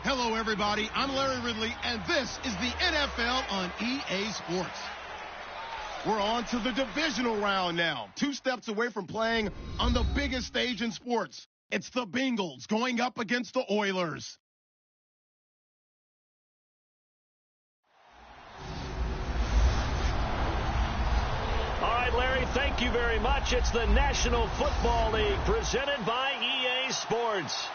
Hello, everybody. I'm Larry Ridley, and this is the NFL on EA Sports. We're on to the divisional round now. 2 steps away from playing on the biggest stage in sports. It's the Bengals going up against the Oilers. All right, Larry, thank you very much. It's the National Football League presented by EA Sports.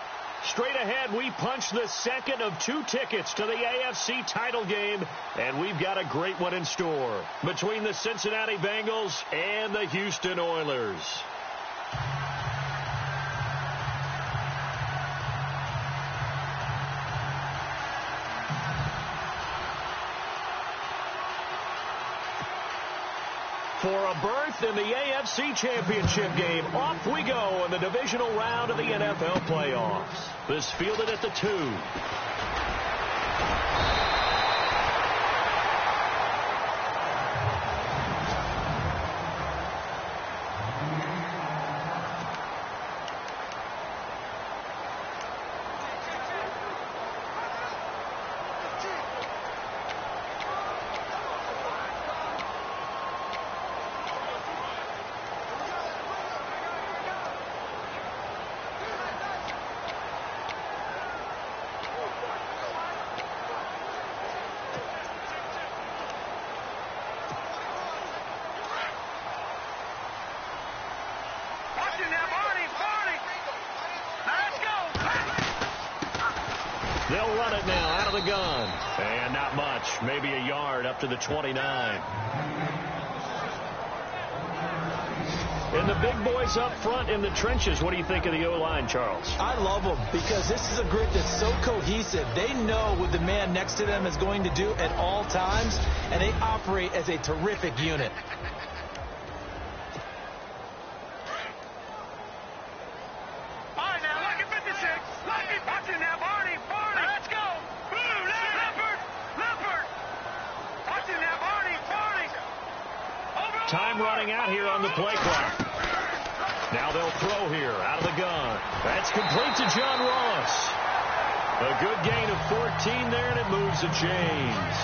Straight ahead, we punch the second of 2 tickets to the AFC title game, and we've got a great one in store between the Cincinnati Bengals and the Houston Oilers. For a berth in the AFC Championship game, off we go in the divisional round of the NFL playoffs. This fielded at the 2. They'll run it now out of the gun. And not much, maybe a yard up to the 29. And the big boys up front in the trenches. What do you think of the O-line, Charles? I love them because this is a group that's so cohesive. They know what the man next to them is going to do at all times, and they operate as a terrific unit. Time running out here on the play clock. Now they'll throw here out of the gun. That's complete to John Ross. A good gain of 14 there, and it moves the chains.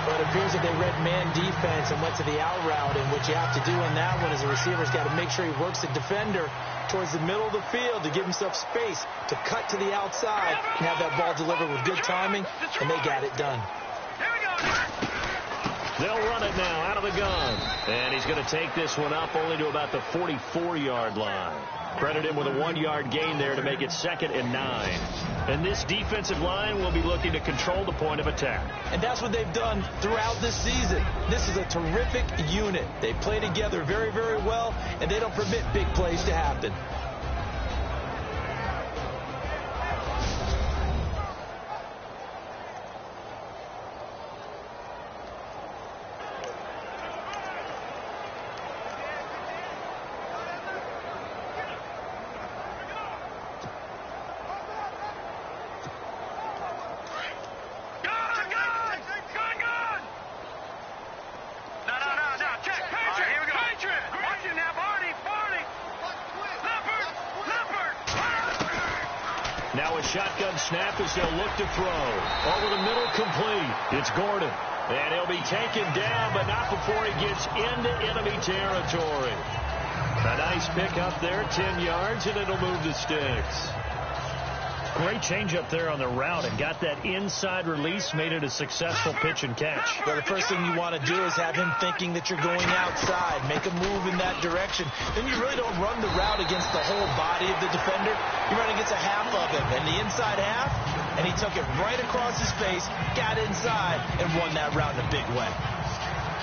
But it appears that they read man defense and went to the out route, and what you have to do on that one is the receiver's got to make sure he works the defender towards the middle of the field to give himself space to cut to the outside and have that ball delivered with good timing, and they got it done. They'll run it now out of the gun. And he's going to take this one up only to about the 44-yard line. Credit him with a 1-yard gain there to make it 2nd and 9. And this defensive line will be looking to control the point of attack. And that's what they've done throughout this season. This is a terrific unit. They play together very, very well, and they don't permit big plays to happen. Now a shotgun snap as they'll look to throw. Over the middle, complete. It's Gordon. And he'll be taken down, but not before he gets into enemy territory. A nice pick up there, 10 yards, and it'll move the sticks. Great change up there on the route and got that inside release, made it a successful pitch and catch. Well, the first thing you want to do is have him thinking that you're going outside, make a move in that direction. Then you really don't run the route against the whole body of the defender. You run against a half of him, and the inside half, and he took it right across his face, got inside, and won that route in a big way.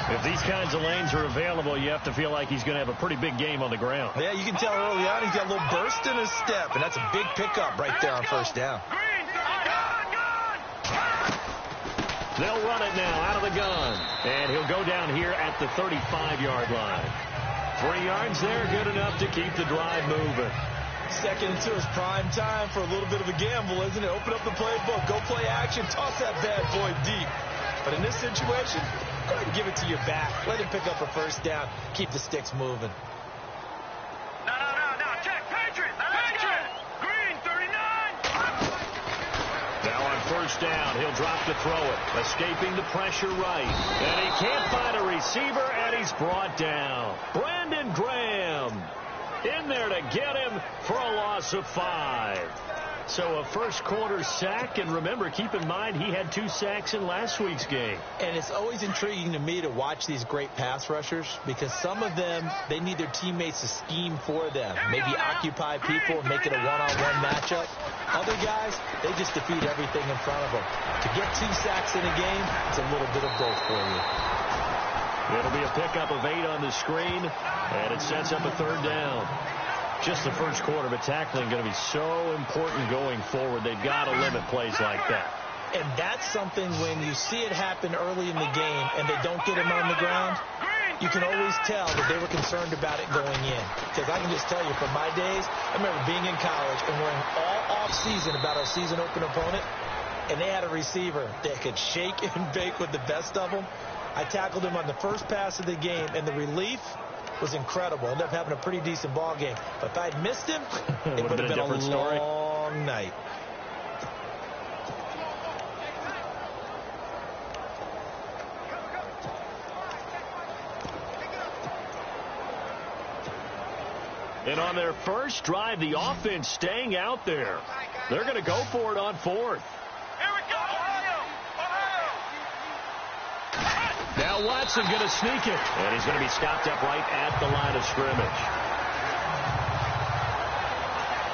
If these kinds of lanes are available, you have to feel like he's going to have a pretty big game on the ground. Yeah, you can tell early on he's got a little burst in his step, and that's a big pickup right there on first down. They'll run it now out of the gun. And he'll go down here at the 35-yard line. 3 yards there, good enough to keep the drive moving. Second and 2 is prime time for a little bit of a gamble, isn't it? Open up the playbook, go play action, toss that bad boy deep. But in this situation, go ahead and give it to your back. Let him pick up a first down. Keep the sticks moving. They'll first down. He'll drop to throw it. Escaping the pressure right. And he can't find a receiver, and he's brought down. Brandon Graham in there to get him for a loss of 5. So a first-quarter sack, and remember, keep in mind, he had 2 sacks in last week's game. And it's always intriguing to me to watch these great pass rushers because some of them, they need their teammates to scheme for them, maybe occupy people and make it a one-on-one matchup. Other guys, they just defeat everything in front of them. To get 2 sacks in a game, it's a little bit of both for you. It'll be a pickup of 8 on the screen, and it sets up a third down. Just the first quarter, but tackling going to be so important going forward. They've got to limit plays like that. And that's something when you see it happen early in the game and they don't get him on the ground, you can always tell that they were concerned about it going in. Because I can just tell you, from my days, I remember being in college and worrying all off-season about our season open opponent, and they had a receiver that could shake and bake with the best of them. I tackled him on the first pass of the game, and the relief was incredible. Ended up having a pretty decent ball game. But if I'd missed him, it would have been a long night. And on their first drive, the offense staying out there. They're going to go for it on 4th. Now Watson going to sneak it. And he's going to be stopped up right at the line of scrimmage.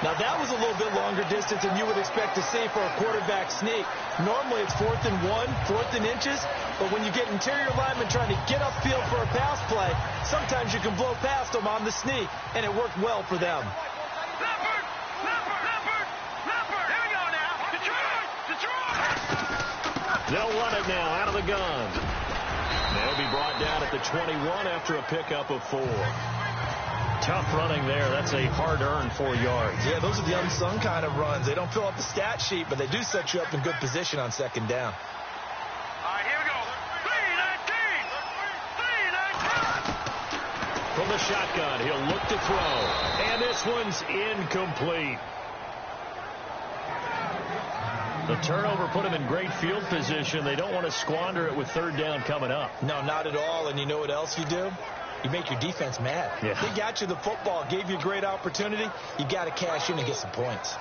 Now that was a little bit longer distance than you would expect to see for a quarterback sneak. Normally it's 4th and 1, 4th and inches. But when you get interior linemen trying to get upfield for a pass play, sometimes you can blow past them on the sneak. And it worked well for them. They'll run it now out of the gun. They'll be brought down at the 21 after a pickup of 4. Tough running there. That's a hard-earned 4 yards. Yeah, those are the unsung kind of runs. They don't fill out the stat sheet, but they do set you up in good position on second down. All right, here we go. 3-19. From the shotgun, he'll look to throw. And this one's incomplete. The turnover put him in great field position. They don't want to squander it with third down coming up. No, not at all. And you know what else you do? You make your defense mad. Yeah. They got you the football, gave you a great opportunity. You got to cash in and get some points.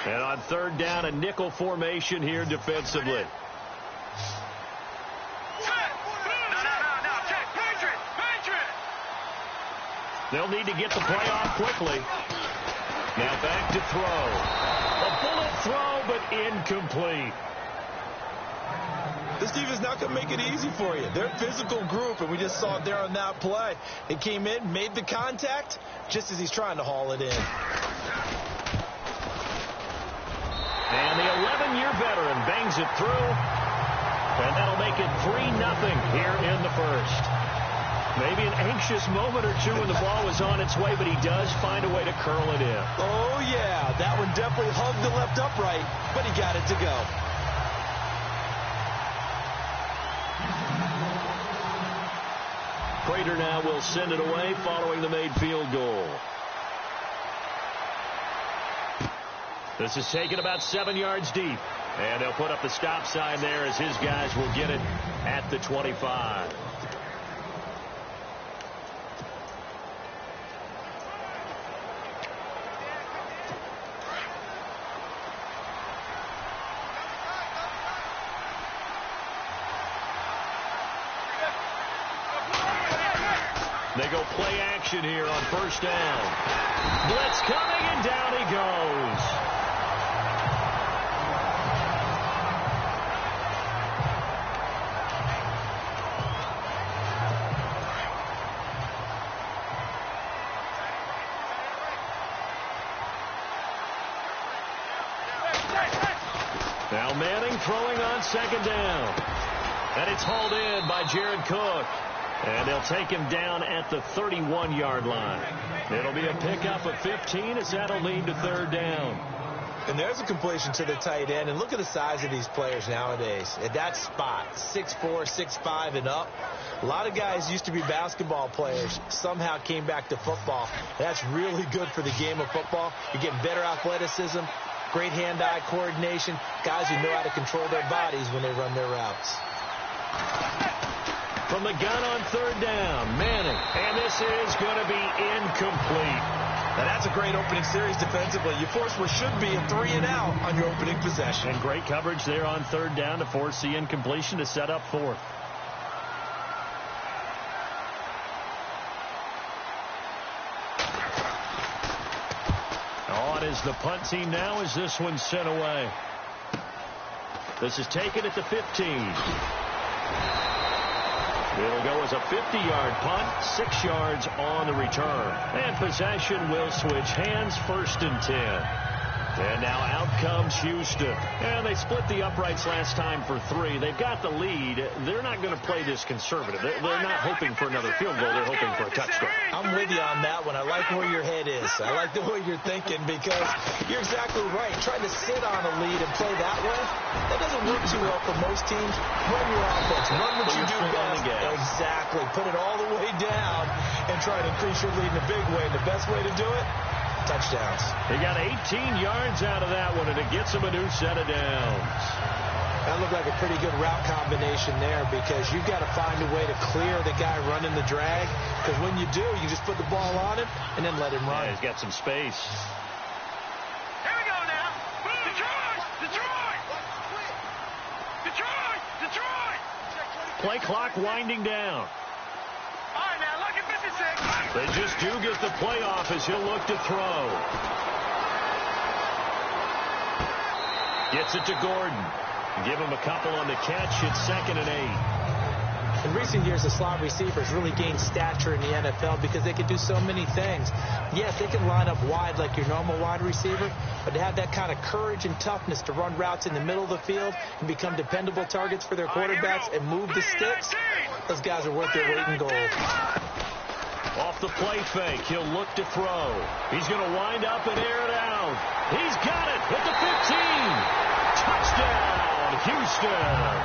And on third down, a nickel formation here defensively. They'll need to get the play off quickly. Now back to throw. A bullet throw, but incomplete. This defense is not going to make it easy for you. They're a physical group, and we just saw it there on that play. It came in, made the contact, just as he's trying to haul it in. And the 11-year veteran bangs it through. And that'll make it 3-0 here in the first. Maybe an anxious moment or two when the ball was on its way, but he does find a way to curl it in. Oh, yeah. That one definitely hugged the left upright, but he got it to go. Prater now will send it away following the made field goal. This is taken about 7 yards deep. And they'll put up the stop sign there as his guys will get it at the 25. They go play action here on first down. Blitz coming, and down he goes. Now Manning throwing on second down. And it's hauled in by Jared Cook. And they'll take him down at the 31-yard line. It'll be a pickup of 15 as that'll lead to third down. And there's a completion to the tight end. And look at the size of these players nowadays. At that spot, 6'4", 6'5", and up. A lot of guys used to be basketball players, somehow came back to football. That's really good for the game of football. You're getting better athleticism, great hand-eye coordination, guys who know how to control their bodies when they run their routes. From the gun on third down, Manning. And this is going to be incomplete. Now, that's a great opening series defensively. You force what should be a 3-and-out on your opening possession. And great coverage there on third down to force the incompletion to set up fourth. On is the punt team now as this one's sent away. This is taken at the 15. It'll go as a 50-yard punt, 6 yards on the return. And possession will switch hands, 1st and 10. And now out comes Houston. And they split the uprights last time for 3. They've got the lead. They're not going to play this conservative. They're not hoping for another field goal. They're hoping for a touchdown. I'm with you on that one. I like where your head is. I like the way you're thinking because you're exactly right. Trying to sit on a lead and play that way, that doesn't work too well for most teams. Run your offense. Run what you do best. Exactly. Put it all the way down and try to increase your lead in a big way. And the best way to do it, touchdowns. They got 18 yards out of that one, and it gets them a new set of downs. That looked like a pretty good route combination there because you've got to find a way to clear the guy running the drag because when you do, you just put the ball on him and then let him run. Yeah, he's got some space. Here we go now. Detroit! Detroit! Detroit! Detroit! Play clock winding down. All right, now, look at 56. They just do get the play off as he'll look to throw. Gets it to Gordon. Give him a couple on the catch. It's 2nd and 8. In recent years, the slot receivers really gained stature in the NFL because they can do so many things. Yes, they can line up wide like your normal wide receiver, but to have that kind of courage and toughness to run routes in the middle of the field and become dependable targets for their quarterbacks and move the sticks, those guys are worth their weight in gold. Off the play fake, he'll look to throw. He's going to wind up and air it out. He's got it at the 15. Touchdown, Houston.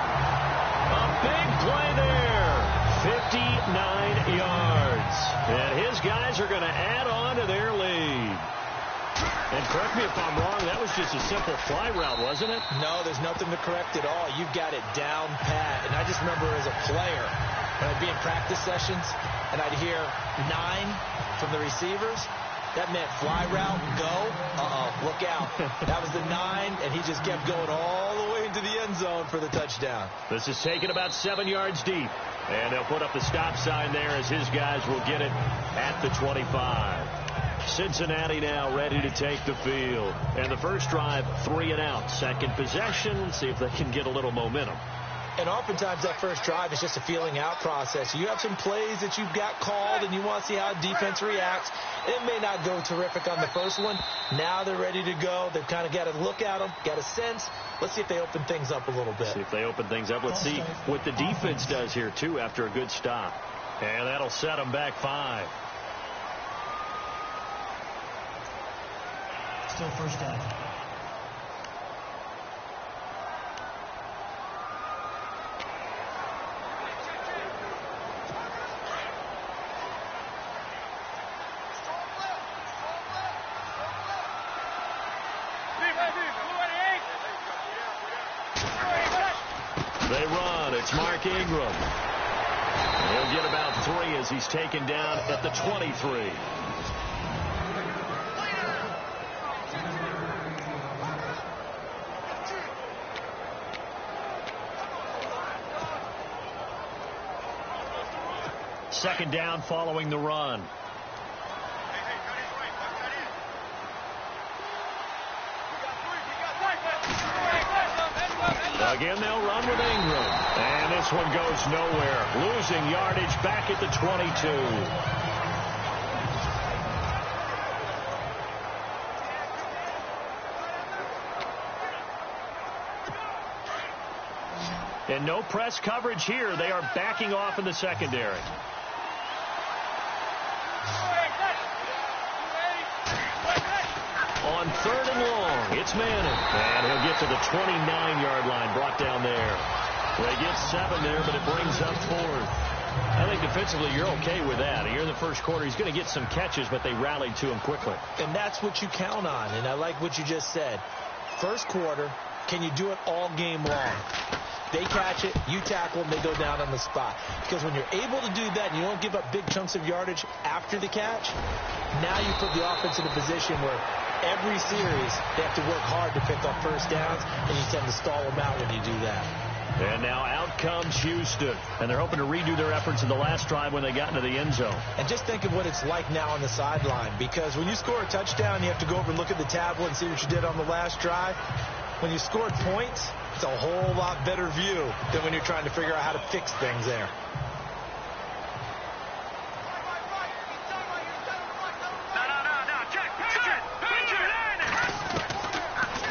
A big play there. 59 yards. And his guys are going to add on to their lead. And correct me if I'm wrong, that was just a simple fly route, wasn't it? No, there's nothing to correct at all. You've got it down pat. And I just remember as a player, when I'd be in practice sessions, and I'd hear 9 from the receivers, that meant fly route, go, look out. That was the 9, and he just kept going all the way into the end zone for the touchdown. This is taken about 7 yards deep. And they'll put up the stop sign there as his guys will get it at the 25. Cincinnati now ready to take the field. And the first drive, 3 and out. Second possession, let's see if they can get a little momentum. And oftentimes that first drive is just a feeling out process. You have some plays that you've got called and you want to see how defense reacts. It may not go terrific on the first one. Now they're ready to go. They've kind of got to look at them, got a sense. Let's see if they open things up a little bit. See if they open things up. Let's see what the defense does here, too, after a good stop. And that'll set them back 5. Still first down. They run. It's Mark Ingram. He'll get about 3 as he's taken down at the 23. Second down following the run. Again, they'll run with Ingram. And this one goes nowhere. Losing yardage back at the 22. And no press coverage here. They are backing off in the secondary. on 3rd and long. It's Manning. And he'll get to the 29-yard line, brought down there. They get 7 there, but it brings up 4th. I think defensively you're okay with that. Here in the first quarter, he's going to get some catches, but they rallied to him quickly. And that's what you count on, and I like what you just said. First quarter, can you do it all game long? They catch it, you tackle them, they go down on the spot. Because when you're able to do that and you don't give up big chunks of yardage after the catch, now you put the offense in a position where every series they have to work hard to pick up first downs, and you tend to stall them out when you do that. And now out comes Houston. And they're hoping to redo their efforts in the last drive when they got into the end zone. And just think of what it's like now on the sideline. Because when you score a touchdown, you have to go over and look at the tablet and see what you did on the last drive. When you scored points, it's a whole lot better view than when you're trying to figure out how to fix things there.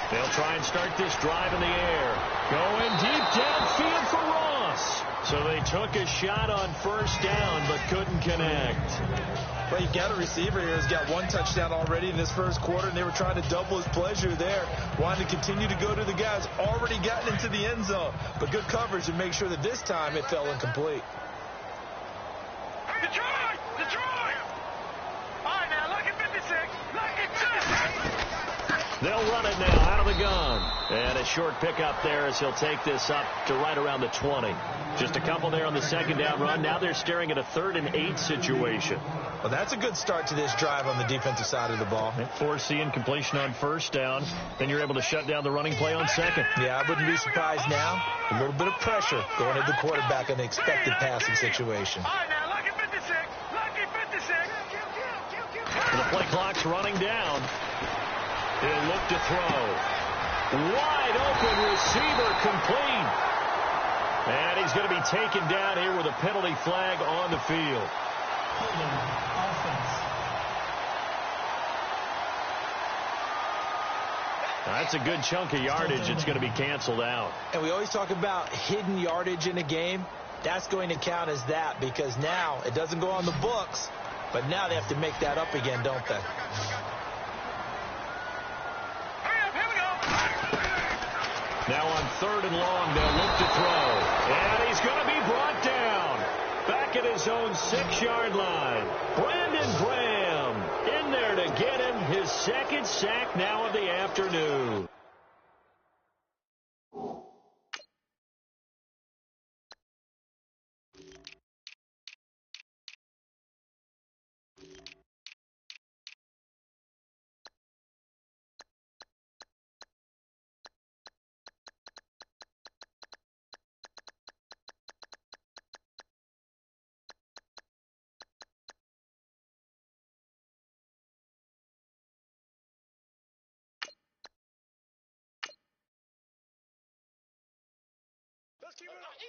They'll try and start this drive in the air. Going deep downfield for Ross. So they took a shot on first down, but couldn't connect. Well, you got a receiver here who's got 1 touchdown already in this first quarter, and they were trying to double his pleasure there. Wanted to continue to go to the guys already gotten into the end zone. But good coverage to make sure that this time it fell incomplete. Detroit! Detroit! All right, now, look at 56. Look at 56. They'll run it now out of the gun. And a short pickup there as he'll take this up to right around the 20. Just a couple there on the second down run. Now they're staring at a 3rd and 8 situation. Well, that's a good start to this drive on the defensive side of the ball. Forcing completion on first down. Then you're able to shut down the running play on second. Yeah, I wouldn't be surprised now. A little bit of pressure going at the quarterback in the expected passing situation. All right, now, look at 56. Look at 56. And the play clock's running down. He'll look to throw. Wide open receiver complete. And he's going to be taken down here with a penalty flag on the field. That's a good chunk of yardage. It's going to be canceled out. And we always talk about hidden yardage in a game. That's going to count as that because now it doesn't go on the books, but now they have to make that up again, don't they? Now on 3rd and long, they'll look to throw. And he's going to be brought down. Back at his own 6-yard line. Brandon Graham in there to get him his 2nd sack now of the afternoon.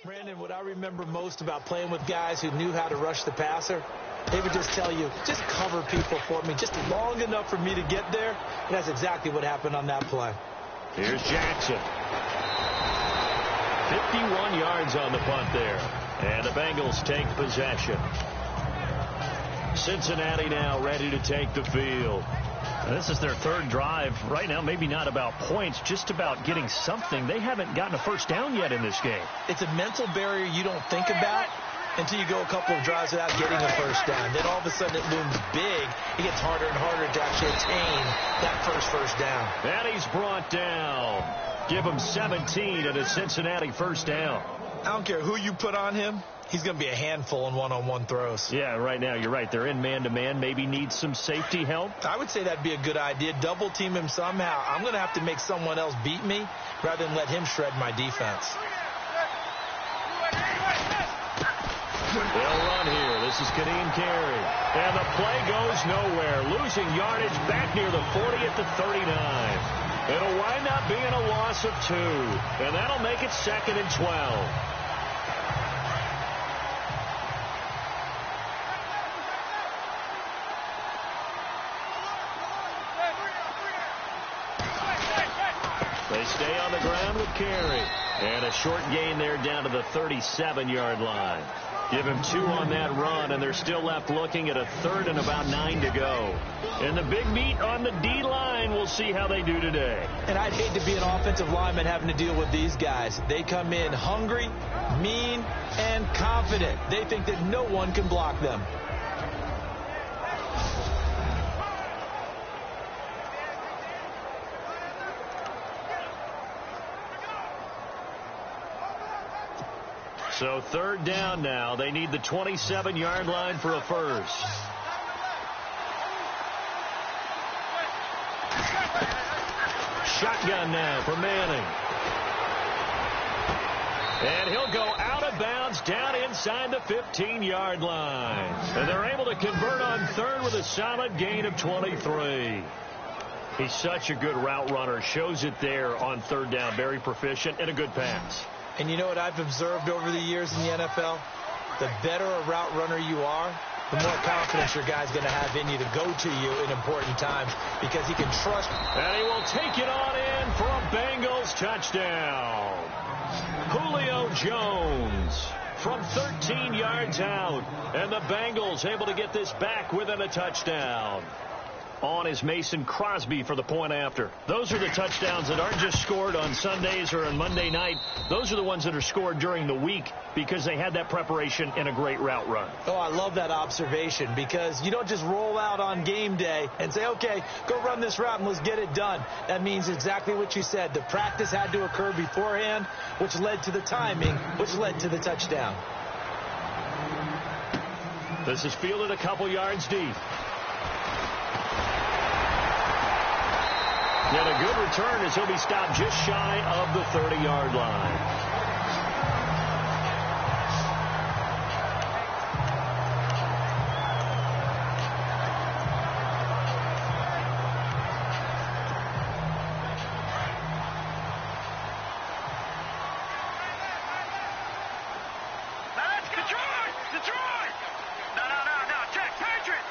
Brandon, what I remember most about playing with guys who knew how to rush the passer, they would just tell you, just cover people for me, just long enough for me to get there. And that's exactly what happened on that play. Here's Jackson. 51 yards on the punt there. And the Bengals take possession. Cincinnati now ready to take the field. This is their 3rd drive. Right now, maybe not about points, just about getting something. They haven't gotten a first down yet in this game. It's a mental barrier you don't think about until you go a couple of drives without getting a first down. Then all of a sudden it looms big. It gets harder and harder to actually attain that first down. And he's brought down. Give him 17 at a Cincinnati first down. I don't care who you put on him. He's going to be a handful in one-on-one throws. Yeah, right now you're right. They're in man-to-man. Maybe need some safety help. I would say that'd be a good idea. Double team him somehow. I'm going to have to make someone else beat me rather than let him shred my defense. They'll run here. This is Kadeem Carey. And the play goes nowhere. Losing yardage back near the 40 at the 39. It'll wind up being a loss of 2. And that'll make it 2nd and 12. They stay on the ground with Carey. And a short gain there down to the 37-yard line. Give him 2 on that run, and they're still left looking at a 3rd and about 9 to go. And the big meat on the D-line, we'll see how they do today. And I'd hate to be an offensive lineman having to deal with these guys. They come in hungry, mean, and confident. They think that no one can block them. So 3rd down now. They need the 27-yard line for a first. Shotgun now for Manning. And he'll go out of bounds down inside the 15-yard line. And they're able to convert on 3rd with a solid gain of 23. He's such a good route runner. Shows it there on 3rd down. Very proficient and a good pass. And you know what I've observed over the years in the NFL? The better a route runner you are, the more confidence your guy's going to have in you to go to you in important times because he can trust. And he will take it on in for a Bengals touchdown. Julio Jones from 13 yards out. And the Bengals able to get this back within a touchdown. On is Mason Crosby for the point after. Those are the touchdowns that aren't just scored on Sundays or on Monday night. Those are the ones that are scored during the week because they had that preparation and a great route run. Oh, I love that observation because you don't just roll out on game day and say, okay, go run this route and let's get it done. That means exactly what you said. The practice had to occur beforehand, which led to the timing, which led to the touchdown. This is fielded a couple yards deep. And a good return as he'll be stopped just shy of the 30-yard line. That's Detroit! Detroit! No, check. Patriot!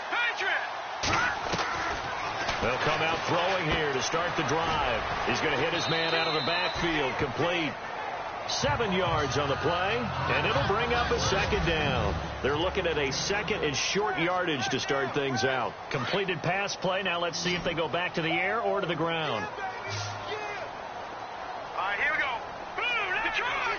They'll come out throwing here to start the drive. He's going to hit his man out of the backfield. Complete. 7 yards on the play, and it'll bring up a 2nd down. They're looking at a 2nd and short yardage to start things out. Completed pass play. Now let's see if they go back to the air or to the ground. All right, here we go. Boom! Detroit!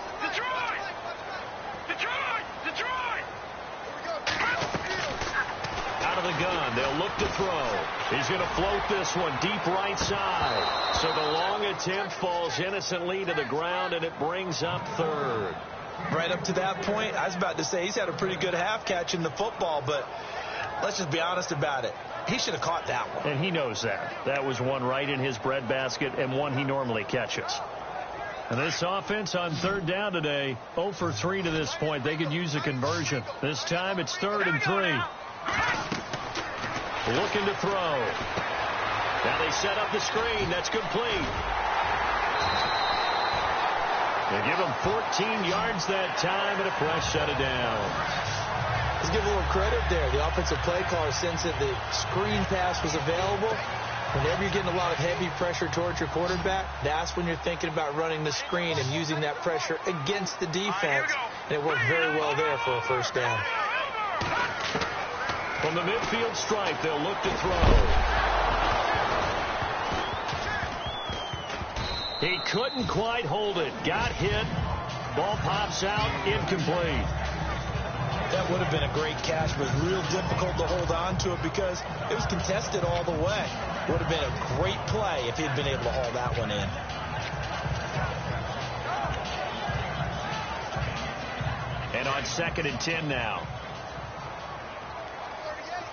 Out of the gun, they'll look to throw. He's going to float this one deep right side. So the long attempt falls innocently to the ground, and it brings up 3rd. Right up to that point, I was about to say he's had a pretty good half catching the football, but let's just be honest about it. He should have caught that one. And he knows that. That was one right in his breadbasket and one he normally catches. And this offense on 3rd down today, 0 for 3 to this point. They could use a conversion. This time it's 3rd and 3. Looking to throw. Now they set up the screen. That's complete. They give him 14 yards that time and a fresh set of downs. Let's give a little credit there. The offensive play caller sensed that the screen pass was available. Whenever you're getting a lot of heavy pressure towards your quarterback, that's when you're thinking about running the screen and using that pressure against the defense. And it worked very well there for a 1st down. From the midfield stripe, they'll look to throw. He couldn't quite hold it. Got hit. Ball pops out. Incomplete. That would have been a great catch, but real difficult to hold on to it because it was contested all the way. Would have been a great play if he'd been able to haul that one in. And on 2nd and 10 now.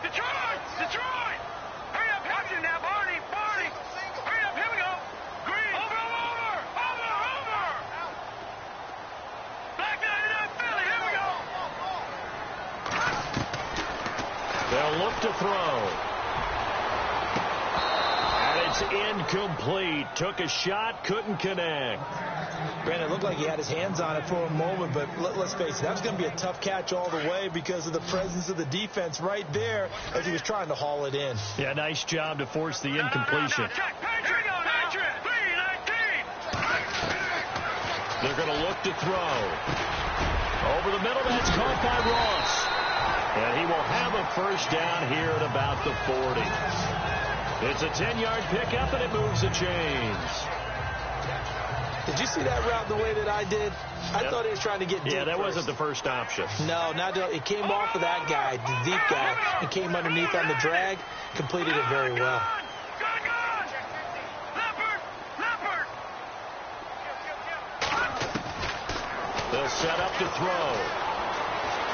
Detroit! Hurry up, Hudson now, Barney! Hurry up, here we go! Green! Over! Back down in that Philly, here we go! They'll look to throw. And it's incomplete. Took a shot, couldn't connect. Brandon, it looked like he had his hands on it for a moment, but let's face it, that was going to be a tough catch all the way because of the presence of the defense right there as he was trying to haul it in. Yeah, nice job to force the incompletion. Patriot! 319! They're going to look to throw. Over the middle, that's caught by Ross. And he will have a first down here at about the 40. It's a 10-yard pickup, and it moves the chains. Did you see that route the way that I did? I thought he was trying to get deep. Yeah, that first. wasn't the first option. No, it came off of that guy, the deep guy, and came underneath on the drag, completed it very well. They'll set up to throw.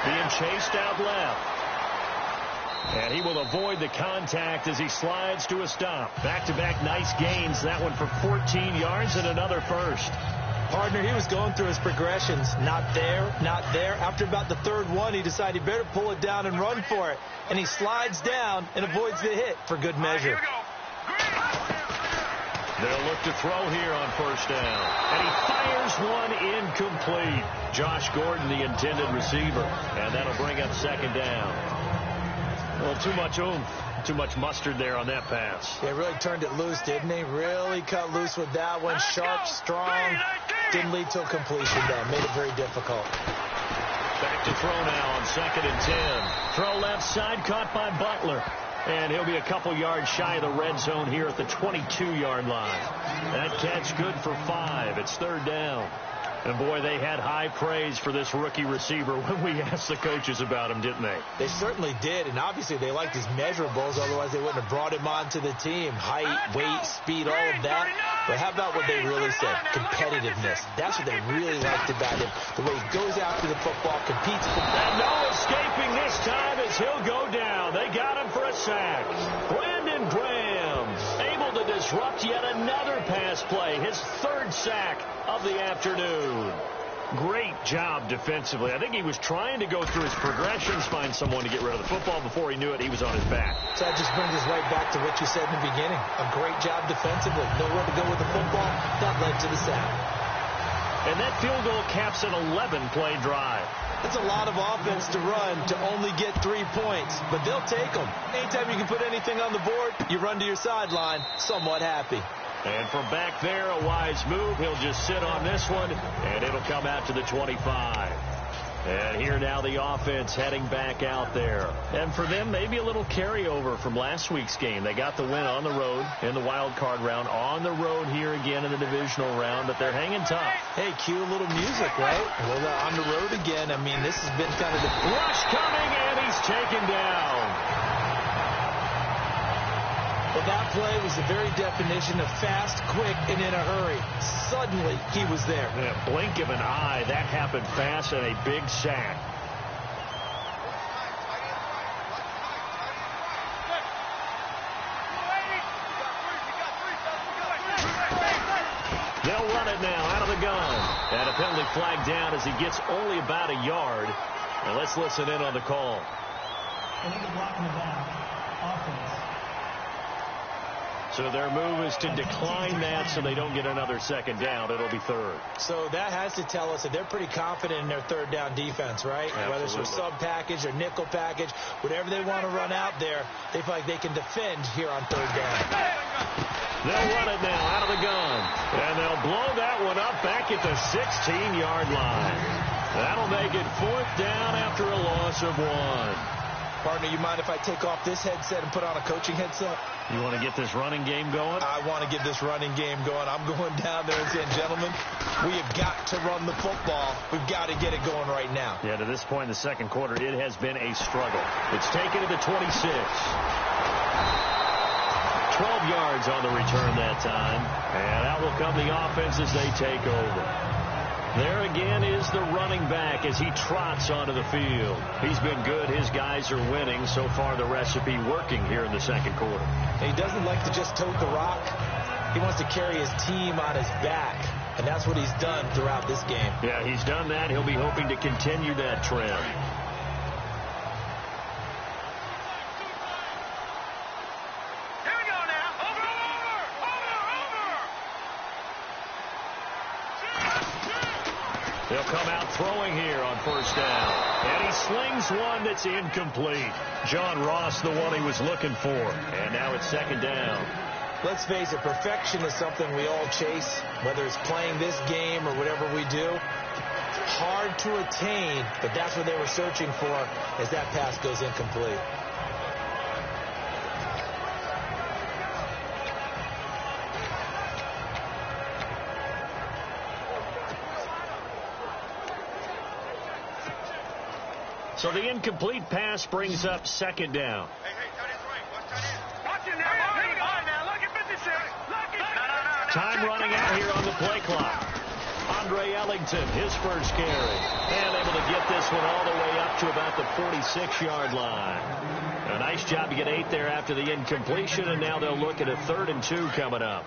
Being chased out left. And he will avoid the contact as he slides to a stop. Back-to-back nice gains. That one for 14 yards and another first. Partner, he was going through his progressions. Not there, not there. After about the third one, he decided he better pull it down and run for it. And he slides down and avoids the hit for good measure. They'll look to throw here on first down. And he fires one incomplete. Josh Gordon, the intended receiver. And that'll bring up second down. Well, too much oomph, too much mustard there on that pass. They really turned it loose, didn't they? Really cut loose with that one. Sharp, strong. Didn't lead to a completion, though. Made it very difficult. Back to throw now on 2nd and 10. Throw left side, caught by Butler. And he'll be a couple yards shy of the red zone here at the 22-yard line. That catch good for 5. It's third down. And, boy, they had high praise for this rookie receiver when we asked the coaches about him, didn't they? They certainly did, and obviously they liked his measurables. Otherwise, they wouldn't have brought him onto the team. Height, weight, speed, all of that. But how about what they really said? Competitiveness. That's what they really liked about him. The way he goes after the football, competes for the ball. And no escaping this time as he'll go down. They got him for a sack. Brandon Graham able to disrupt yet another pass play. His third sack of the afternoon. Great job defensively. I think he was trying to go through his progressions, find someone to get rid of the football. Before he knew it, he was on his back. So that just brings us right back to what you said in the beginning. A great job defensively. Nowhere to go with the football. That led to the sack. And that field goal caps an 11-play drive. That's a lot of offense to run to only get 3 points, but they'll take them. Anytime you can put anything on the board, you run to your sideline, somewhat happy. And from back there, a wise move. He'll just sit on this one, and it'll come out to the 25. And here now the offense heading back out there. And for them, maybe a little carryover from last week's game. They got the win on the road in the wild card round, on the road here again in the divisional round, but they're hanging tough. Hey, cue a little music, right? Well, on the road again. I mean, this has been kind of the rush coming, and he's taken down. Well, that play was the very definition of fast, quick, and in a hurry. Suddenly, he was there. In a blink of an eye, that happened fast and a big sack. They'll run it now out of the gun. And a penalty flag down as he gets only about a yard. And let's listen in on the call. Blocking the back. Offense. So their move is to decline that so they don't get another second down. It'll be third. So that has to tell us that they're pretty confident in their third down defense, right? Absolutely. Whether it's a sub package or nickel package, whatever they want to run out there, they feel like they can defend here on third down. They'll run it now out of the gun. And they'll blow that one up back at the 16-yard line. That'll make it fourth down after a loss of 1. Partner, you mind if I take off this headset and put on a coaching headset? You want to get this running game going? I want to get this running game going. I'm going down there and saying, gentlemen, we have got to run the football. We've got to get it going right now. Yeah, to this point in the second quarter, it has been a struggle. It's taken to the 26. 12 yards on the return that time. And out will come the offense as they take over. There again is the running back as he trots onto the field. He's been good. His guys are winning. So far, the recipe working here in the second quarter. He doesn't like to just tote the rock. He wants to carry his team on his back, and that's what he's done throughout this game. Yeah, he's done that. He'll be hoping to continue that trend. They'll come out throwing here on first down. And he slings one that's incomplete. John Ross, the one he was looking for. And now it's second down. Let's face it, perfection is something we all chase, whether it's playing this game or whatever we do. Hard to attain, but that's what they were searching for as that pass goes incomplete. So the incomplete pass brings up second down. Time running out here on the play clock. Andre Ellington, his first carry, and able to get this one all the way up to about the 46-yard line. A nice job to get 8 there after the incompletion, and now they'll look at a 3rd and 2 coming up.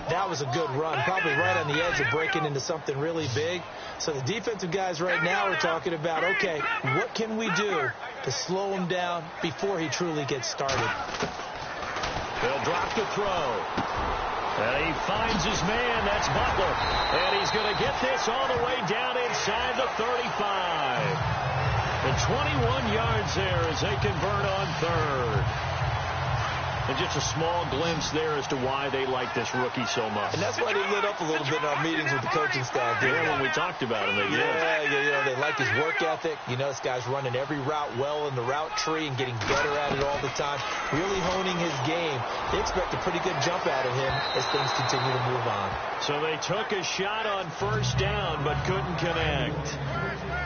That was a good run, probably right on the edge of breaking into something really big. So the defensive guys right now are talking about, okay, what can we do to slow him down before he truly gets started? They'll drop the throw. And he finds his man. That's Butler. And he's going to get this all the way down inside the 35. And 21 yards there as they convert on 3rd. And just a small glimpse there as to why they like this rookie so much. And that's why they lit up a little bit in our meetings with the coaching staff. Yeah, when we talked about him. They like his work ethic. You know, this guy's running every route well in the route tree and getting better at it all the time. Really honing his game. They expect a pretty good jump out of him as things continue to move on. So they took a shot on 1st down but couldn't connect.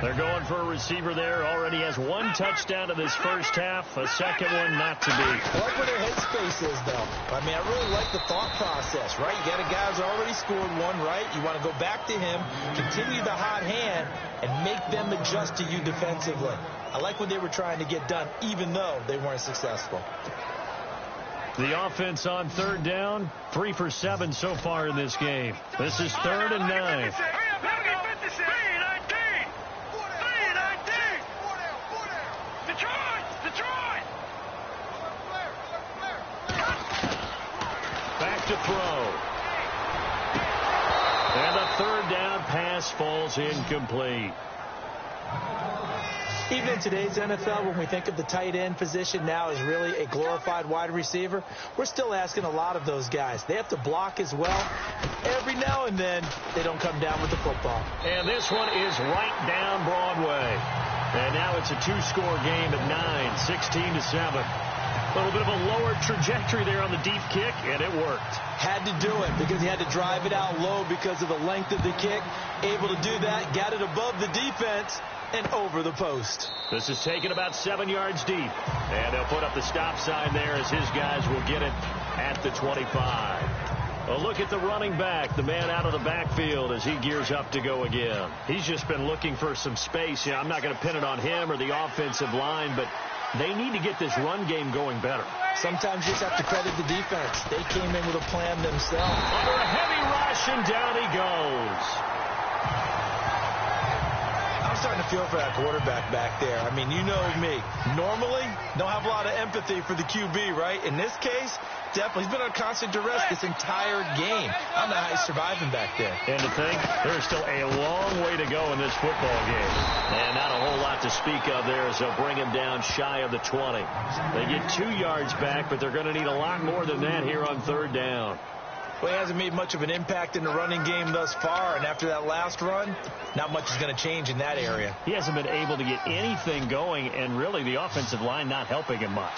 They're going for a receiver there. Already has 1 touchdown in this first half. A second one not to be. I like where their headspace is, though. I mean, I really like the thought process, right? You got a guy who's already scored 1, right? You want to go back to him, continue the hot hand, and make them adjust to you defensively. I like what they were trying to get done, even though they weren't successful. The offense on 3rd down, 3 for 7 so far in this game. This is 3rd and 9. Back to throw. And the 3rd down pass falls incomplete. Even in today's NFL, when we think of the tight end position now as really a glorified wide receiver, we're still asking a lot of those guys. They have to block as well. Every now and then, they don't come down with the football. And this one is right down Broadway. And now it's a 2-score game at 9, 16-7. A little bit of a lower trajectory there on the deep kick, and it worked. Had to do it because he had to drive it out low because of the length of the kick. Able to do that, got it above the defense and over the post. This is taken about 7 yards deep. And they'll put up the stop sign there as his guys will get it at the 25. A look at the running back, the man out of the backfield as he gears up to go again. He's just been looking for some space. Yeah, I'm not going to pin it on him or the offensive line, but they need to get this run game going better. Sometimes you just have to credit the defense. They came in with a plan themselves. Under a heavy rush, and down he goes. I'm starting to feel for that quarterback back there. I mean, you know me. Normally, don't have a lot of empathy for the QB, right? In this case, definitely. He's been on constant duress this entire game. I don't know how he's surviving back there. And to think, there's still a long way to go in this football game. And not a whole lot to speak of there as they'll bring him down shy of the 20. They get 2 yards back, but they're going to need a lot more than that here on 3rd down. Well, he hasn't made much of an impact in the running game thus far, and after that last run, not much is going to change in that area. He hasn't been able to get anything going, and really the offensive line not helping him much.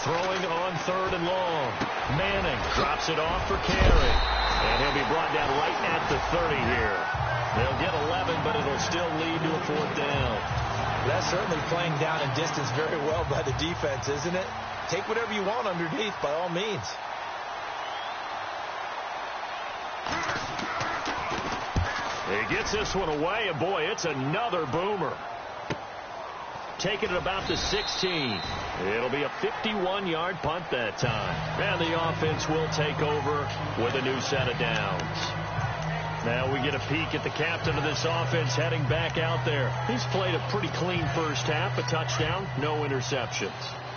Throwing on 3rd and long. Manning drops it off for carry. And he'll be brought down right at the 30 here. They'll get 11, but it'll still lead to a 4th down. That's certainly playing down in distance very well by the defense, isn't it? Take whatever you want underneath, by all means. He gets this one away, and boy, it's another boomer. Taking it about the 16. It'll be a 51-yard punt that time. And the offense will take over with a new set of downs. Now we get a peek at the captain of this offense heading back out there. He's played a pretty clean first half, a touchdown, no interceptions.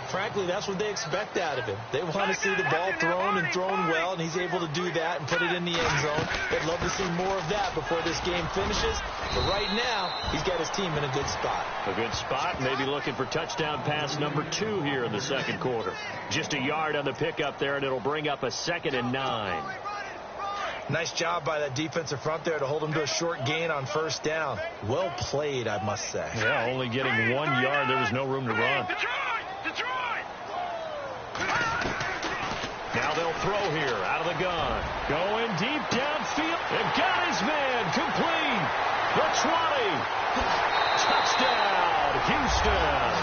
Frankly, that's what they expect out of him. They want to see the ball thrown and thrown well, and he's able to do that and put it in the end zone. They'd love to see more of that before this game finishes. But right now, he's got his team in a good spot. A good spot, maybe looking for touchdown pass number 2 here in the second quarter. Just a yard on the pickup there, and it'll bring up a 2nd and 9. Nice job by that defensive front there to hold him to a short gain on first down. Well played, I must say. Yeah, only getting 1 yard. There was no room to run. Detroit! Now they'll throw here out of the gun. Going deep downfield. They've got his man. Complete. The 20. Touchdown, Houston.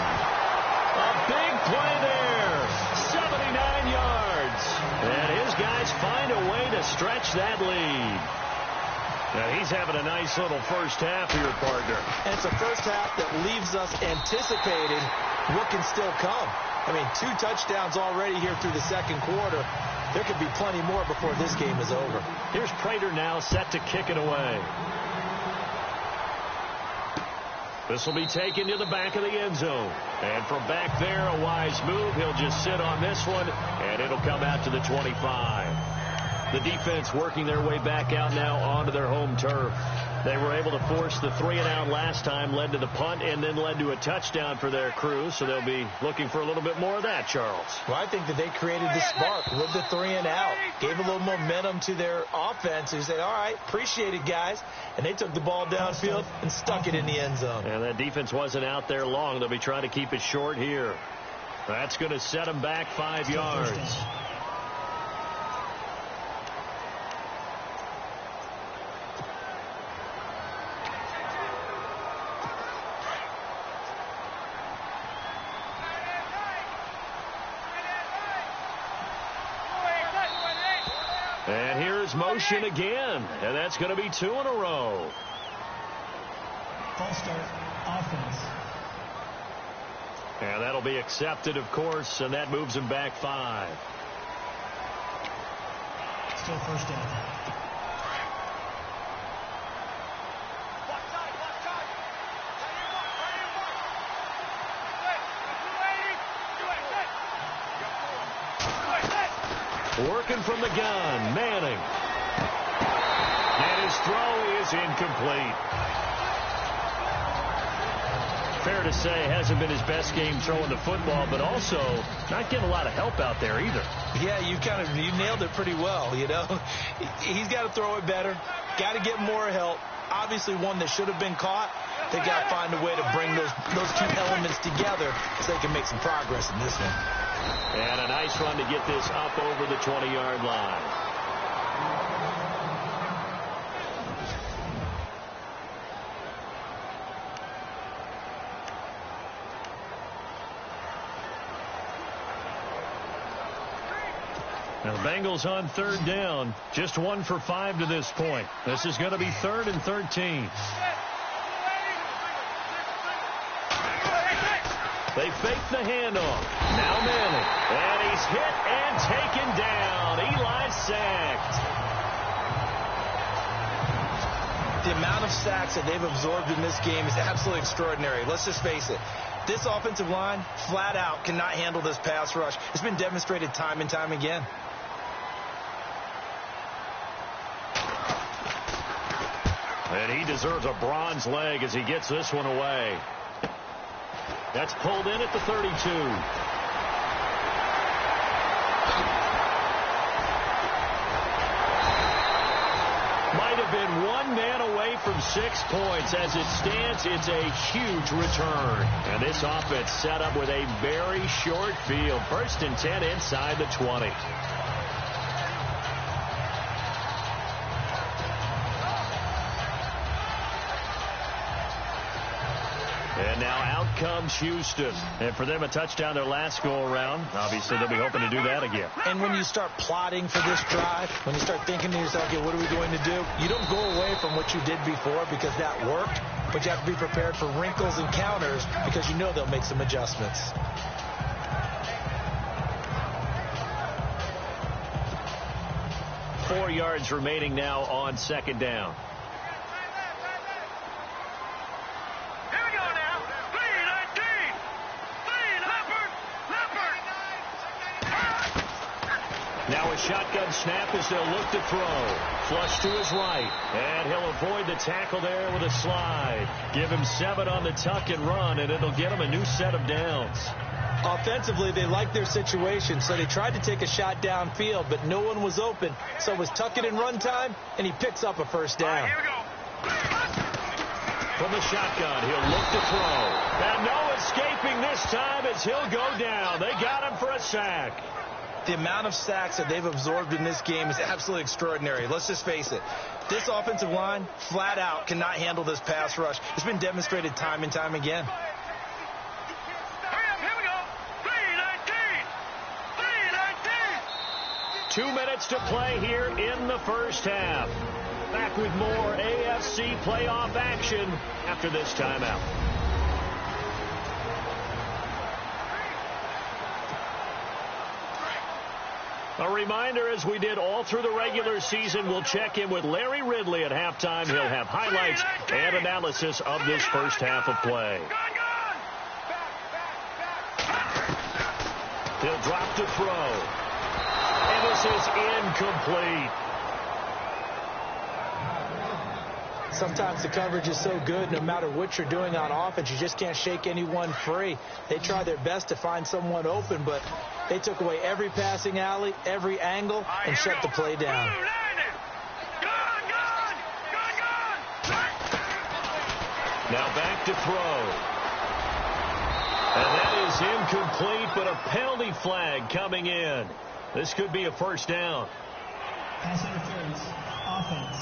A big play there. 79 yards. And his guys find a way to stretch that lead. Now he's having a nice little first half here, partner. And it's a first half that leaves us anticipating what can still come. I mean, 2 touchdowns already here through the second quarter. There could be plenty more before this game is over. Here's Prater now set to kick it away. This will be taken to the back of the end zone. And from back there, a wise move. He'll just sit on this one, and it'll come out to the 25. The defense working their way back out now onto their home turf. They were able to force the 3-and-out last time, led to the punt, and then led to a touchdown for their crew. So they'll be looking for a little bit more of that, Charles. Well, I think that they created the spark with the 3-and-out. Gave a little momentum to their offense. Who said, all right, appreciate it, guys. And they took the ball downfield and stuck it in the end zone. And that defense wasn't out there long. They'll be trying to keep it short here. That's going to set them back 5 yards. And here's motion again, and that's going to be 2 in a row. False start, offense. And that'll be accepted, of course, and that moves him back 5. Still first down. Working from the gun, Manning. And his throw is incomplete. Fair to say, hasn't been his best game throwing the football, but also not getting a lot of help out there either. Yeah, you nailed it pretty well, you know. He's got to throw it better, got to get more help. Obviously one that should have been caught. They got to find a way to bring those 2 elements together so they can make some progress in this one. And a nice run to get this up over the 20-yard line. Now the Bengals on 3rd down. Just 1 for 5 to this point. This is going to be 3rd and 13. They fake the handoff. Now Manning. And he's hit and taken down. Eli sacked. The amount of sacks that they've absorbed in this game is absolutely extraordinary. Let's just face it. This offensive line, flat out, cannot handle this pass rush. It's been demonstrated time and time again. And he deserves a bronze leg as he gets this one away. That's pulled in at the 32. Might have been 1 man away from 6 points. As it stands, it's a huge return. And this offense set up with a very short field. 1st and 10 inside the 20. And now out comes Houston. And for them, a touchdown their last go-around. Obviously, they'll be hoping to do that again. And when you start plotting for this drive, when you start thinking to yourself, okay, what are we going to do? You don't go away from what you did before because that worked, but you have to be prepared for wrinkles and counters because you know they'll make some adjustments. Four yards remaining now on 2nd down. Now a shotgun snap as they'll look to throw. Flush to his right. And he'll avoid the tackle there with a slide. Give him 7 on the tuck and run, and it'll get him a new set of downs. Offensively, they liked their situation, so they tried to take a shot downfield, but no one was open. So it was tuck it in run time, and he picks up a first down. Here we go. From the shotgun, he'll look to throw. And no escaping this time as he'll go down. They got him for a sack. The amount of sacks that they've absorbed in this game is absolutely extraordinary. Let's just face it. This offensive line, flat out, cannot handle this pass rush. It's been demonstrated time and time again. Hurry up, here we go. 3:19. 3:19. 2 minutes to play here in the first half. Back with more AFC playoff action after this timeout. A reminder, as we did all through the regular season, we'll check in with Larry Ridley at halftime. He'll have highlights and analysis of this first half of play. He'll drop to throw. And this is incomplete. Sometimes the coverage is so good, no matter what you're doing on offense, you just can't shake anyone free. They try their best to find someone open, but they took away every passing alley, every angle, and shut the play down. Now back to throw. And that is incomplete, but a penalty flag coming in. This could be a first down. Pass interference. Offense.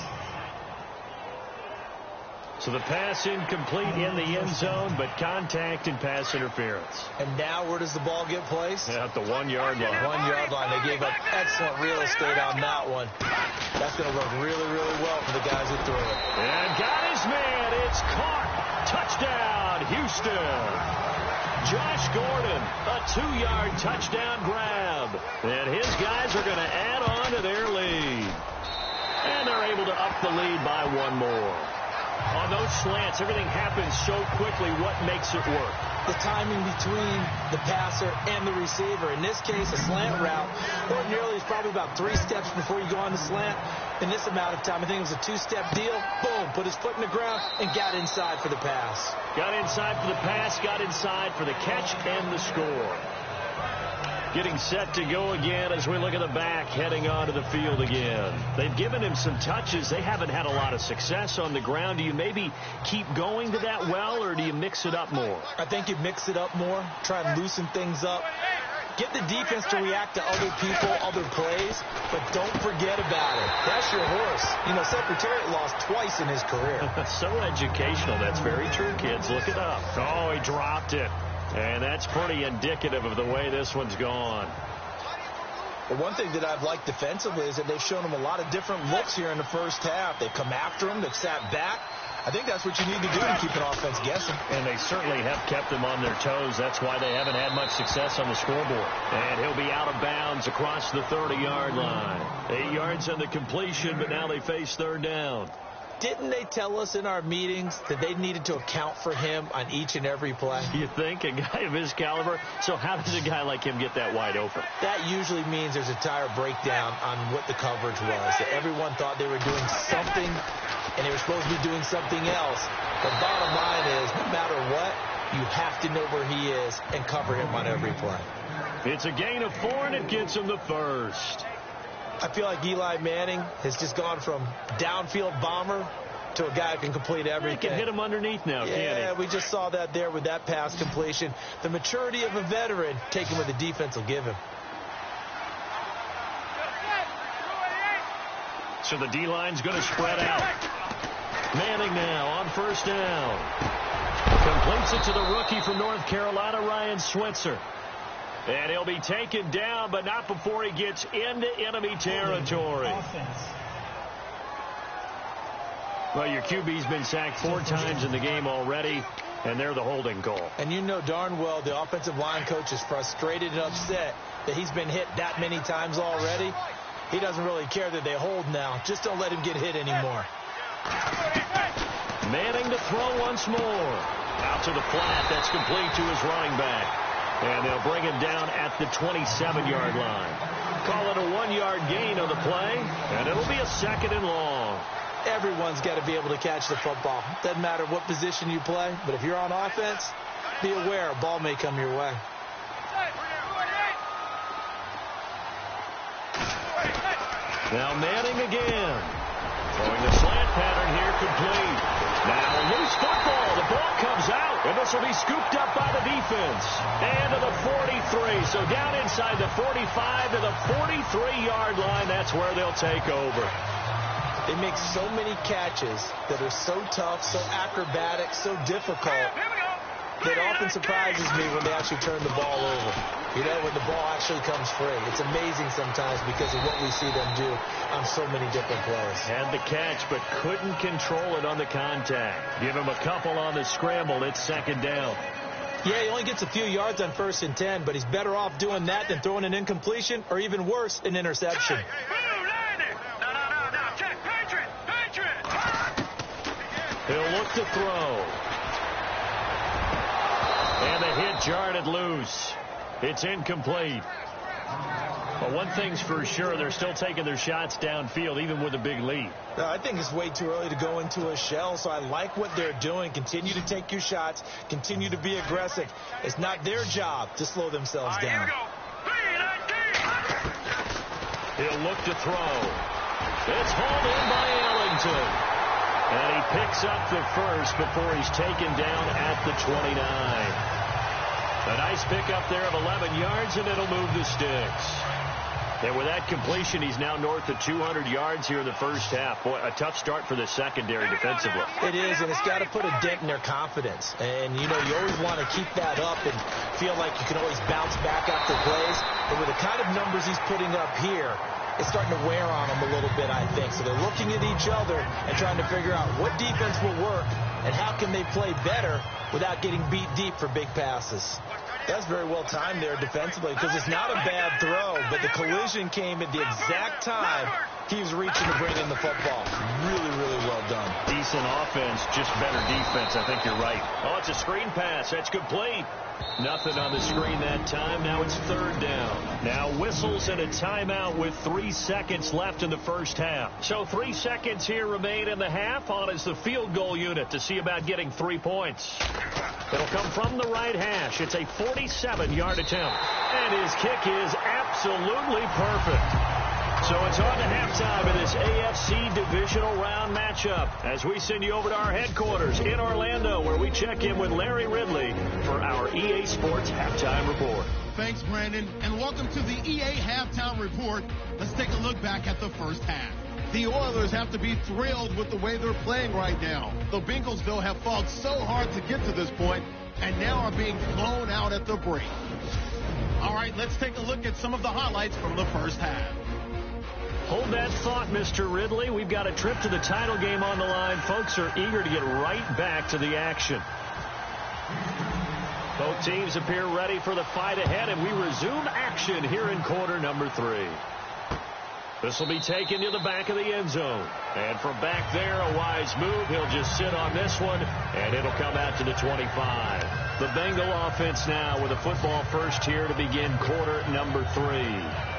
So the pass incomplete in the end zone, but contact and pass interference. And now where does the ball get placed? At the 1 yard line. 1 yard line. They gave up excellent real estate on that one. That's going to work really, really well for the guys who threw it. And got his man. It's caught. Touchdown, Houston. Josh Gordon, a 2-yard touchdown grab. And his guys are going to add on to their lead. And they're able to up the lead by one more. On those slants, everything happens so quickly. What makes it work? The timing between the passer and the receiver. In this case, a slant route ordinarily is probably about 3 steps before you go on the slant. In this amount of time, I think it was a 2-step deal. Boom, put his foot in the ground and got inside for the pass. Got inside for the pass, got inside for the catch and the score. Getting set to go again as we look at the back, heading onto the field again. They've given him some touches. They haven't had a lot of success on the ground. Do you maybe keep going to that well, or do you mix it up more? I think you mix it up more, try and loosen things up. Get the defense to react to other people, other plays, but don't forget about it. That's your horse. You know, Secretariat lost twice in his career. So educational. That's very true, kids. Look it up. Oh, he dropped it. And that's pretty indicative of the way this one's gone. But one thing that I've liked defensively is that they've shown him a lot of different looks here in the first half. They've come after him. They've sat back. I think that's what you need to do to keep an offense guessing. And they certainly have kept them on their toes. That's why they haven't had much success on the scoreboard. And he'll be out of bounds across the 30-yard line. 8 yards on the completion, but now they face third down. Didn't they tell us in our meetings that they needed to account for him on each and every play? You think? A guy of his caliber? So how does a guy like him get that wide open? That usually means there's a tire breakdown on what the coverage was. That everyone thought they were doing something, and they were supposed to be doing something else. The bottom line is, no matter what, you have to know where he is and cover him on every play. It's a gain of 4, and it gets him the first. I feel like Eli Manning has just gone from downfield bomber to a guy who can complete everything. He can hit him underneath now, can't he? Yeah, we just saw that there with that pass completion. The maturity of a veteran, taking what the defense will give him. So the D-line's going to spread out. Manning now on first down. Completes it to the rookie from North Carolina, Ryan Switzer. And he'll be taken down, but not before he gets into enemy territory. Well, your QB's been sacked 4 times in the game already, and they're the holding call. And you know darn well the offensive line coach is frustrated and upset that he's been hit that many times already. He doesn't really care that they hold now. Just don't let him get hit anymore. Manning to throw once more. Out to the flat. That's complete to his running back. And they'll bring him down at the 27-yard line. Call it a 1-yard gain on the play, and it'll be a 2nd and long. Everyone's got to be able to catch the football. Doesn't matter what position you play, but if you're on offense, be aware a ball may come your way. Now Manning again. Throwing the slant pattern here, complete. Now loose football. The ball comes out, and this will be scooped up by the defense. And to the 43. So down inside the 45 to the 43-yard line. That's where they'll take over. They make so many catches that are so tough, so acrobatic, so difficult. It often surprises me when they actually turn the ball over. You know, when the ball actually comes free. It's amazing sometimes because of what we see them do on so many different plays. Had the catch, but couldn't control it on the contact. Give him a couple on the scramble. It's second down. Yeah, he only gets a few yards on 1st and 10, but he's better off doing that than throwing an incompletion or even worse, an interception. He'll look to throw. And the hit jarred it loose. It's incomplete. But one thing's for sure, they're still taking their shots downfield, even with a big lead. I think it's way too early to go into a shell, so I like what they're doing. Continue to take your shots. Continue to be aggressive. It's not their job to slow themselves down. He'll look to throw. It's hauled in by Ellington. And he picks up the first before he's taken down at the 29. A nice pickup there of 11 yards, and it'll move the sticks. And with that completion, he's now north of 200 yards here in the first half. Boy, a tough start for the secondary defensively. It is, and it's got to put a dent in their confidence. And, you know, you always want to keep that up and feel like you can always bounce back after plays. But with the kind of numbers he's putting up here, it's starting to wear on them a little bit, I think. So they're looking at each other and trying to figure out what defense will work and how can they play better without getting beat deep for big passes. That's very well timed there defensively because it's not a bad throw, but the collision came at the exact time he was reaching to bring in the football. Really, really well done. Decent offense, just better defense. I think you're right. Oh, it's a screen pass. That's complete. Nothing on the screen that time. Now it's third down. Now whistles and a timeout with 3 seconds left in the first half. So 3 seconds here remain in the half. On is the field goal unit to see about getting 3 points. It'll come from the right hash. It's a 47-yard attempt. And his kick is absolutely perfect. So it's on to halftime in this AFC divisional round matchup as we send you over to our headquarters in Orlando where we check in with Larry Ridley for our EA Sports Halftime Report. Thanks, Brandon, and welcome to the EA Halftime Report. Let's take a look back at the first half. The Oilers have to be thrilled with the way they're playing right now. The Bengals, though, have fought so hard to get to this point and now are being blown out at the break. All right, let's take a look at some of the highlights from the first half. Hold that thought, Mr. Ridley. We've got a trip to the title game on the line. Folks are eager to get right back to the action. Both teams appear ready for the fight ahead, and we resume action here in quarter number 3. This will be taken to the back of the end zone. And from back there, a wise move. He'll just sit on this one, and it'll come out to the 25. The Bengal offense now with a football first here to begin quarter number 3.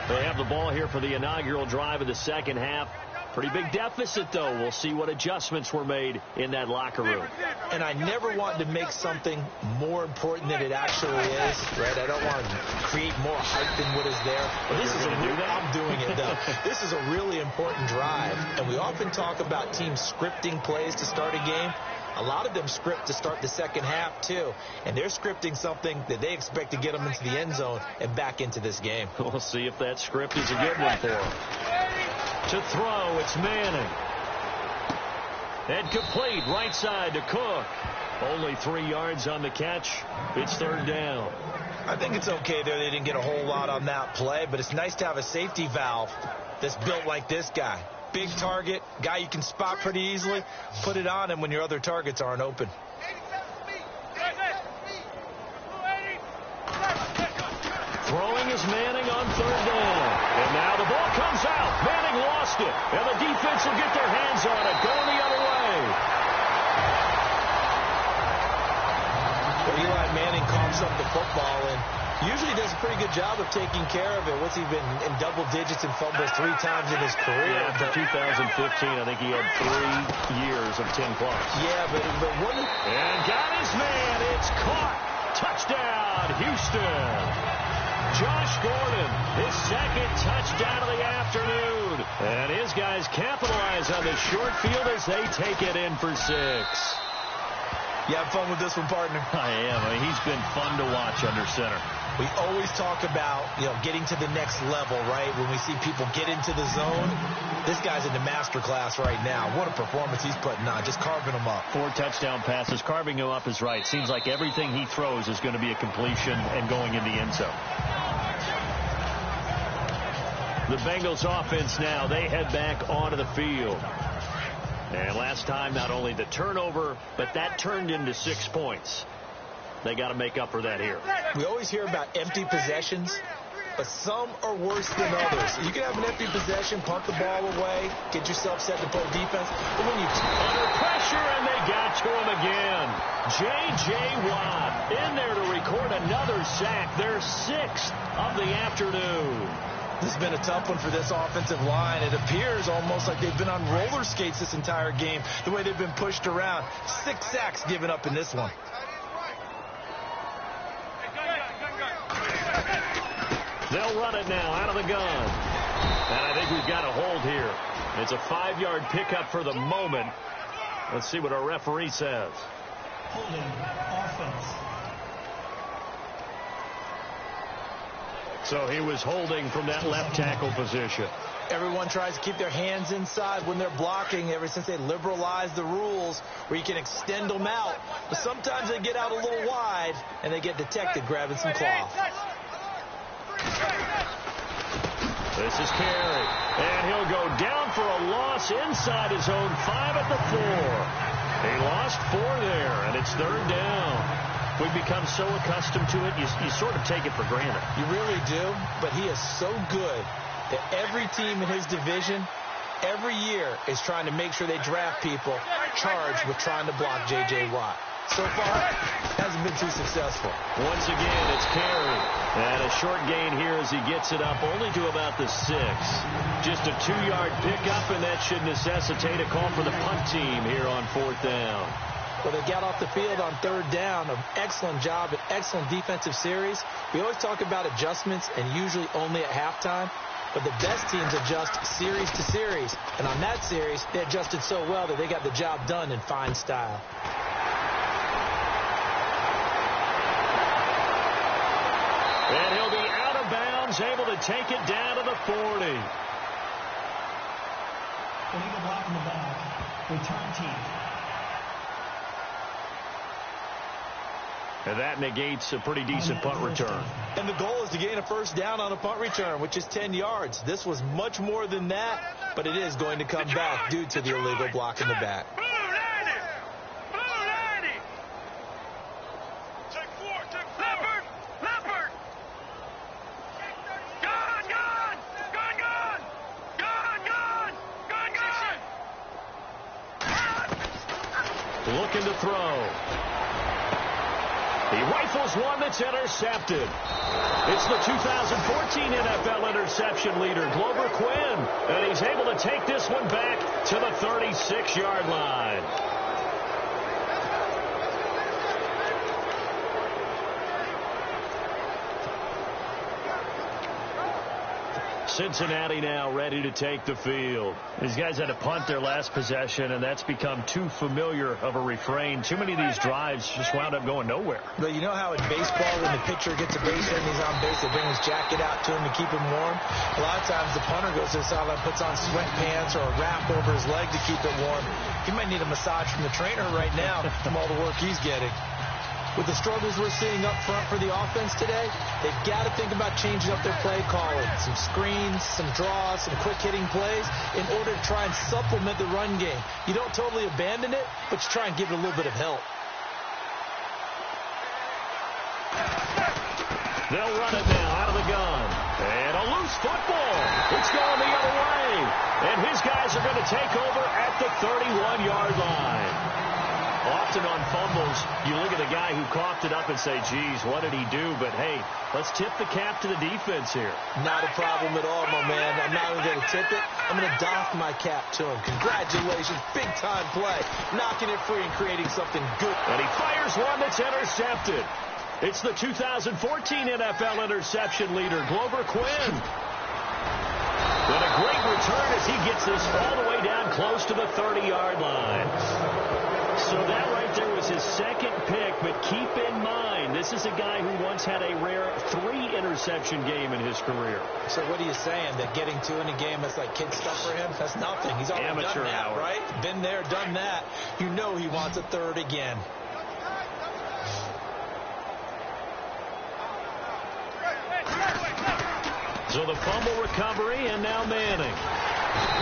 They have the ball here for the inaugural drive of the second half. Pretty big deficit, though. We'll see what adjustments were made in that locker room. And I never want to make something more important than it actually is, right? I don't want to create more hype than what is there. But this is I'm doing it, though. This is a really important drive. And we often talk about teams scripting plays to start a game. A lot of them script to start the second half, too. And they're scripting something that they expect to get them into the end zone and back into this game. We'll see if that script is a good one for them. To throw, it's Manning. And complete, right side to Cook. Only 3 yards on the catch. It's third down. I think it's okay there. They didn't get a whole lot on that play, but it's nice to have a safety valve that's built like this guy. Big target, guy you can spot pretty easily. Put it on him when your other targets aren't open. Throwing is Manning on third down. And now the ball comes out. Manning lost it. And the defense will get their hands on it. Going the other way. Well, Eli Manning coughs up the football and usually does a pretty good job of taking care of it. What's he been in double digits and fumbles 3 times in his career? Yeah, after 2015, I think he had 3 years of 10+. Yeah, but what? And got his man. It's caught. Touchdown, Houston. Josh Gordon, his second touchdown of the afternoon. And his guys capitalize on the short field as they take it in for 6. You have fun with this one, partner? I am. I mean, he's been fun to watch under center. We always talk about, getting to the next level, right? When we see people get into the zone, this guy's in the master class right now. What a performance he's putting on, just carving them up. 4 touchdown passes. Carving him up is right. Seems like everything he throws is going to be a completion and going in the end zone. The Bengals offense now, they head back onto the field. And last time, not only the turnover, but that turned into 6 points. They got to make up for that here. We always hear about empty possessions, but some are worse than others. You can have an empty possession, punt the ball away, get yourself set to play defense. But when you under pressure, and they got to him again. J.J. Watt in there to record another sack, their 6th of the afternoon. This has been a tough one for this offensive line. It appears almost like they've been on roller skates this entire game, the way they've been pushed around. 6 sacks given up in this one. They'll run it now out of the gun. And I think we've got a hold here. It's a 5-yard pickup for the moment. Let's see what our referee says. Holding offense. So he was holding from that left tackle position. Everyone tries to keep their hands inside when they're blocking ever since they liberalized the rules where you can extend them out. But sometimes they get out a little wide and they get detected grabbing some cloth. This is Carey. And he'll go down for a loss inside his own 5 at the 4. He lost 4 there, and it's 3rd down. We've become so accustomed to it, you sort of take it for granted. You really do, but he is so good that every team in his division, every year, is trying to make sure they draft people charged with trying to block J.J. Watt. So far, hasn't been too successful. Once again, it's Carey. And a short gain here as he gets it up only to about the 6. Just a 2-yard pickup, and that should necessitate a call for the punt team here on 4th down. Well, they got off the field on 3rd down. An excellent job, an excellent defensive series. We always talk about adjustments, and usually only at halftime. But the best teams adjust series to series. And on that series, they adjusted so well that they got the job done in fine style. And he'll be out of bounds, able to take it down to the 40. Illegal block in the back. Return team. And that negates a pretty decent punt return. And the goal is to gain a 1st down on a punt return, which is 10 yards. This was much more than that, but it is going to come back due to the illegal block in the back. Looking to throw. He rifles one that's intercepted. It's the 2014 NFL interception leader, Glover Quinn. And he's able to take this one back to the 36-yard line. Cincinnati now ready to take the field. These guys had to punt their last possession, and that's become too familiar of a refrain. Too many of these drives just wound up going nowhere. But you know how in baseball, when the pitcher gets a base hit and he's on base, they bring his jacket out to him to keep him warm? A lot of times the punter goes to the sideline, puts on sweatpants or a wrap over his leg to keep it warm. He might need a massage from the trainer right now from all the work he's getting. With the struggles we're seeing up front for the offense today, they've got to think about changing up their play calling. Some screens, some draws, some quick-hitting plays in order to try and supplement the run game. You don't totally abandon it, but you try and give it a little bit of help. They'll run it now out of the gun. And a loose football. It's going the other way. And his guys are going to take over at the 31-yard line. Often on fumbles, you look at the guy who coughed it up and say, geez, what did he do? But, hey, let's tip the cap to the defense here. Not a problem at all, my man. I'm not even going to tip it. I'm going to doff my cap to him. Congratulations. Big-time play. Knocking it free and creating something good. And he fires one that's intercepted. It's the 2014 NFL interception leader, Glover Quinn. And a great return as he gets this all the way down close to the 30-yard line. So that right there was his second pick, but keep in mind, this is a guy who once had a rare 3-interception game in his career. So what are you saying, that getting 2 in a game, that's like kid stuff for him? That's nothing. He's already done that, right? Been there, done that. You know he wants a third again. So the fumble recovery, and now Manning.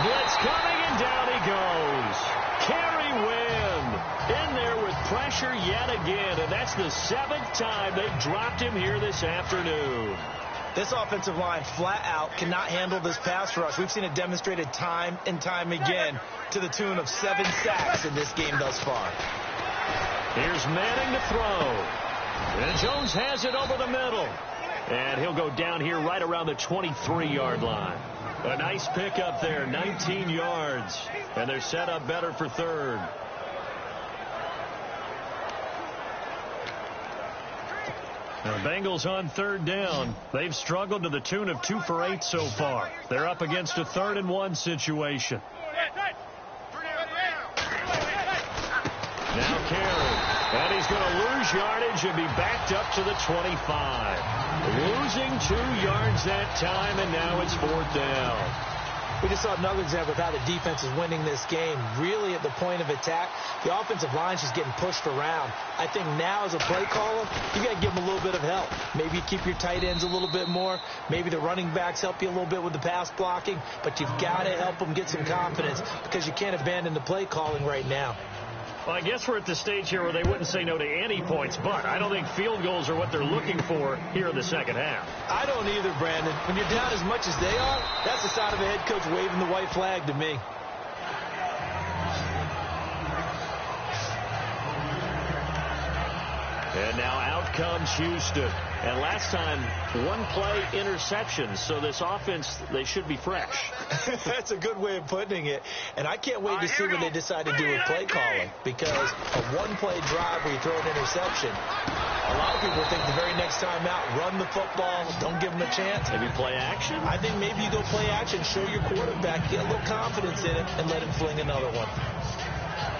Blitz coming, and down he goes. Kerry Wynn in there with pressure yet again, and that's the 7th time they've dropped him here this afternoon. This offensive line flat out cannot handle this pass rush. We've seen it demonstrated time and time again to the tune of 7 sacks in this game thus far. Here's Manning to throw. And Jones has it over the middle. And he'll go down here right around the 23-yard line. A nice pickup there, 19 yards. And they're set up better for third. The Bengals on third down. They've struggled to the tune of 2 for 8 so far. They're up against a 3rd and 1 situation. Now Carey. And he's going to lose yardage and be backed up to the 25. Losing 2 yards that time, and now it's 4th down. We just saw another example of how the defense is winning this game. Really at the point of attack, the offensive line's just getting pushed around. I think now as a play caller, you got to give them a little bit of help. Maybe you keep your tight ends a little bit more. Maybe the running backs help you a little bit with the pass blocking. But you've got to help them get some confidence because you can't abandon the play calling right now. Well, I guess we're at the stage here where they wouldn't say no to any points, but I don't think field goals are what they're looking for here in the second half. I don't either, Brandon. When you're down as much as they are, that's the sign of a head coach waving the white flag to me. And now out comes Houston. And last time, 1-play interception. So this offense, they should be fresh. That's a good way of putting it. And I can't wait to see what they decide to do with play calling. Because a 1-play drive where you throw an interception, a lot of people think the very next time out, run the football, don't give them a chance. Maybe play action? I think maybe you go play action, show your quarterback, get a little confidence in it, and let him fling another one.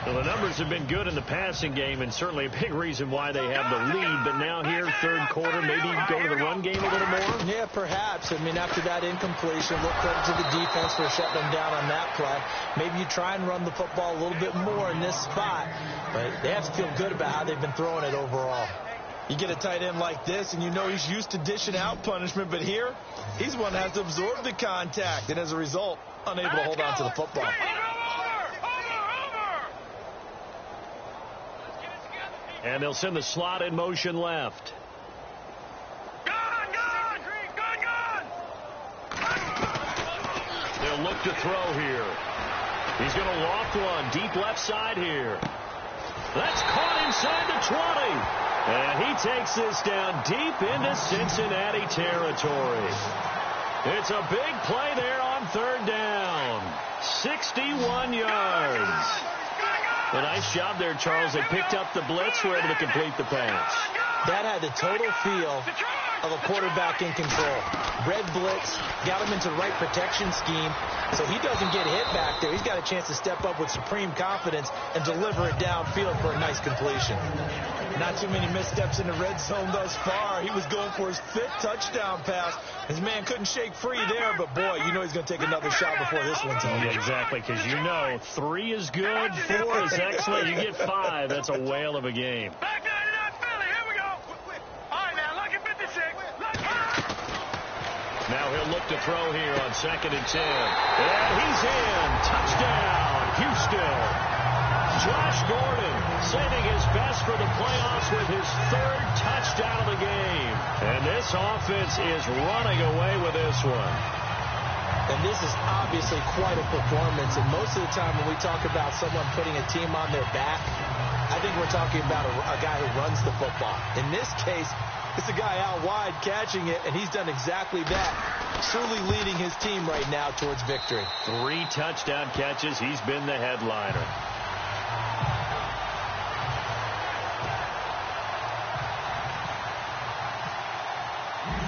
Well, the numbers have been good in the passing game, and certainly a big reason why they have the lead. But now here, third quarter, maybe go to the run game a little more? Yeah, perhaps. I mean, after that incompletion, look credit to the defense for shutting them down on that play. Maybe you try and run the football a little bit more in this spot. But they have to feel good about how they've been throwing it overall. You get a tight end like this, and you know he's used to dishing out punishment. But here, he's one that has to absorb the contact, and as a result, unable to hold on to the football. And they'll send the slot in motion left. Gone! They'll look to throw here. He's going to loft one deep left side here. That's caught inside the 20. And he takes this down deep into Cincinnati territory. It's a big play there on third down. 61 yards. A nice job there, Charles. They picked up the blitz, were able to complete the pass. That had the total feel of a quarterback in control. Red blitz, got him into the right protection scheme, so he doesn't get hit back there. He's got a chance to step up with supreme confidence and deliver it downfield for a nice completion. Not too many missteps in the red zone thus far. He was going for his 5th touchdown pass. His man couldn't shake free there, but boy, you know he's going to take another shot before this one's over. Yeah, exactly, because you know 3 is good, 4 is excellent. You get 5, that's a whale of a game. Back 99 Philly, here we go. All right, now, lucky 56. Now he'll look to throw here on 2nd and 10. And he's in. Touchdown, Houston. Josh Gordon saving his best for the playoffs with his 3rd touchdown of the game. And this offense is running away with this one. And this is obviously quite a performance. And most of the time when we talk about someone putting a team on their back, I think we're talking about a guy who runs the football. In this case, it's a guy out wide catching it, and he's done exactly that. Truly leading his team right now towards victory. 3 touchdown catches. He's been the headliner.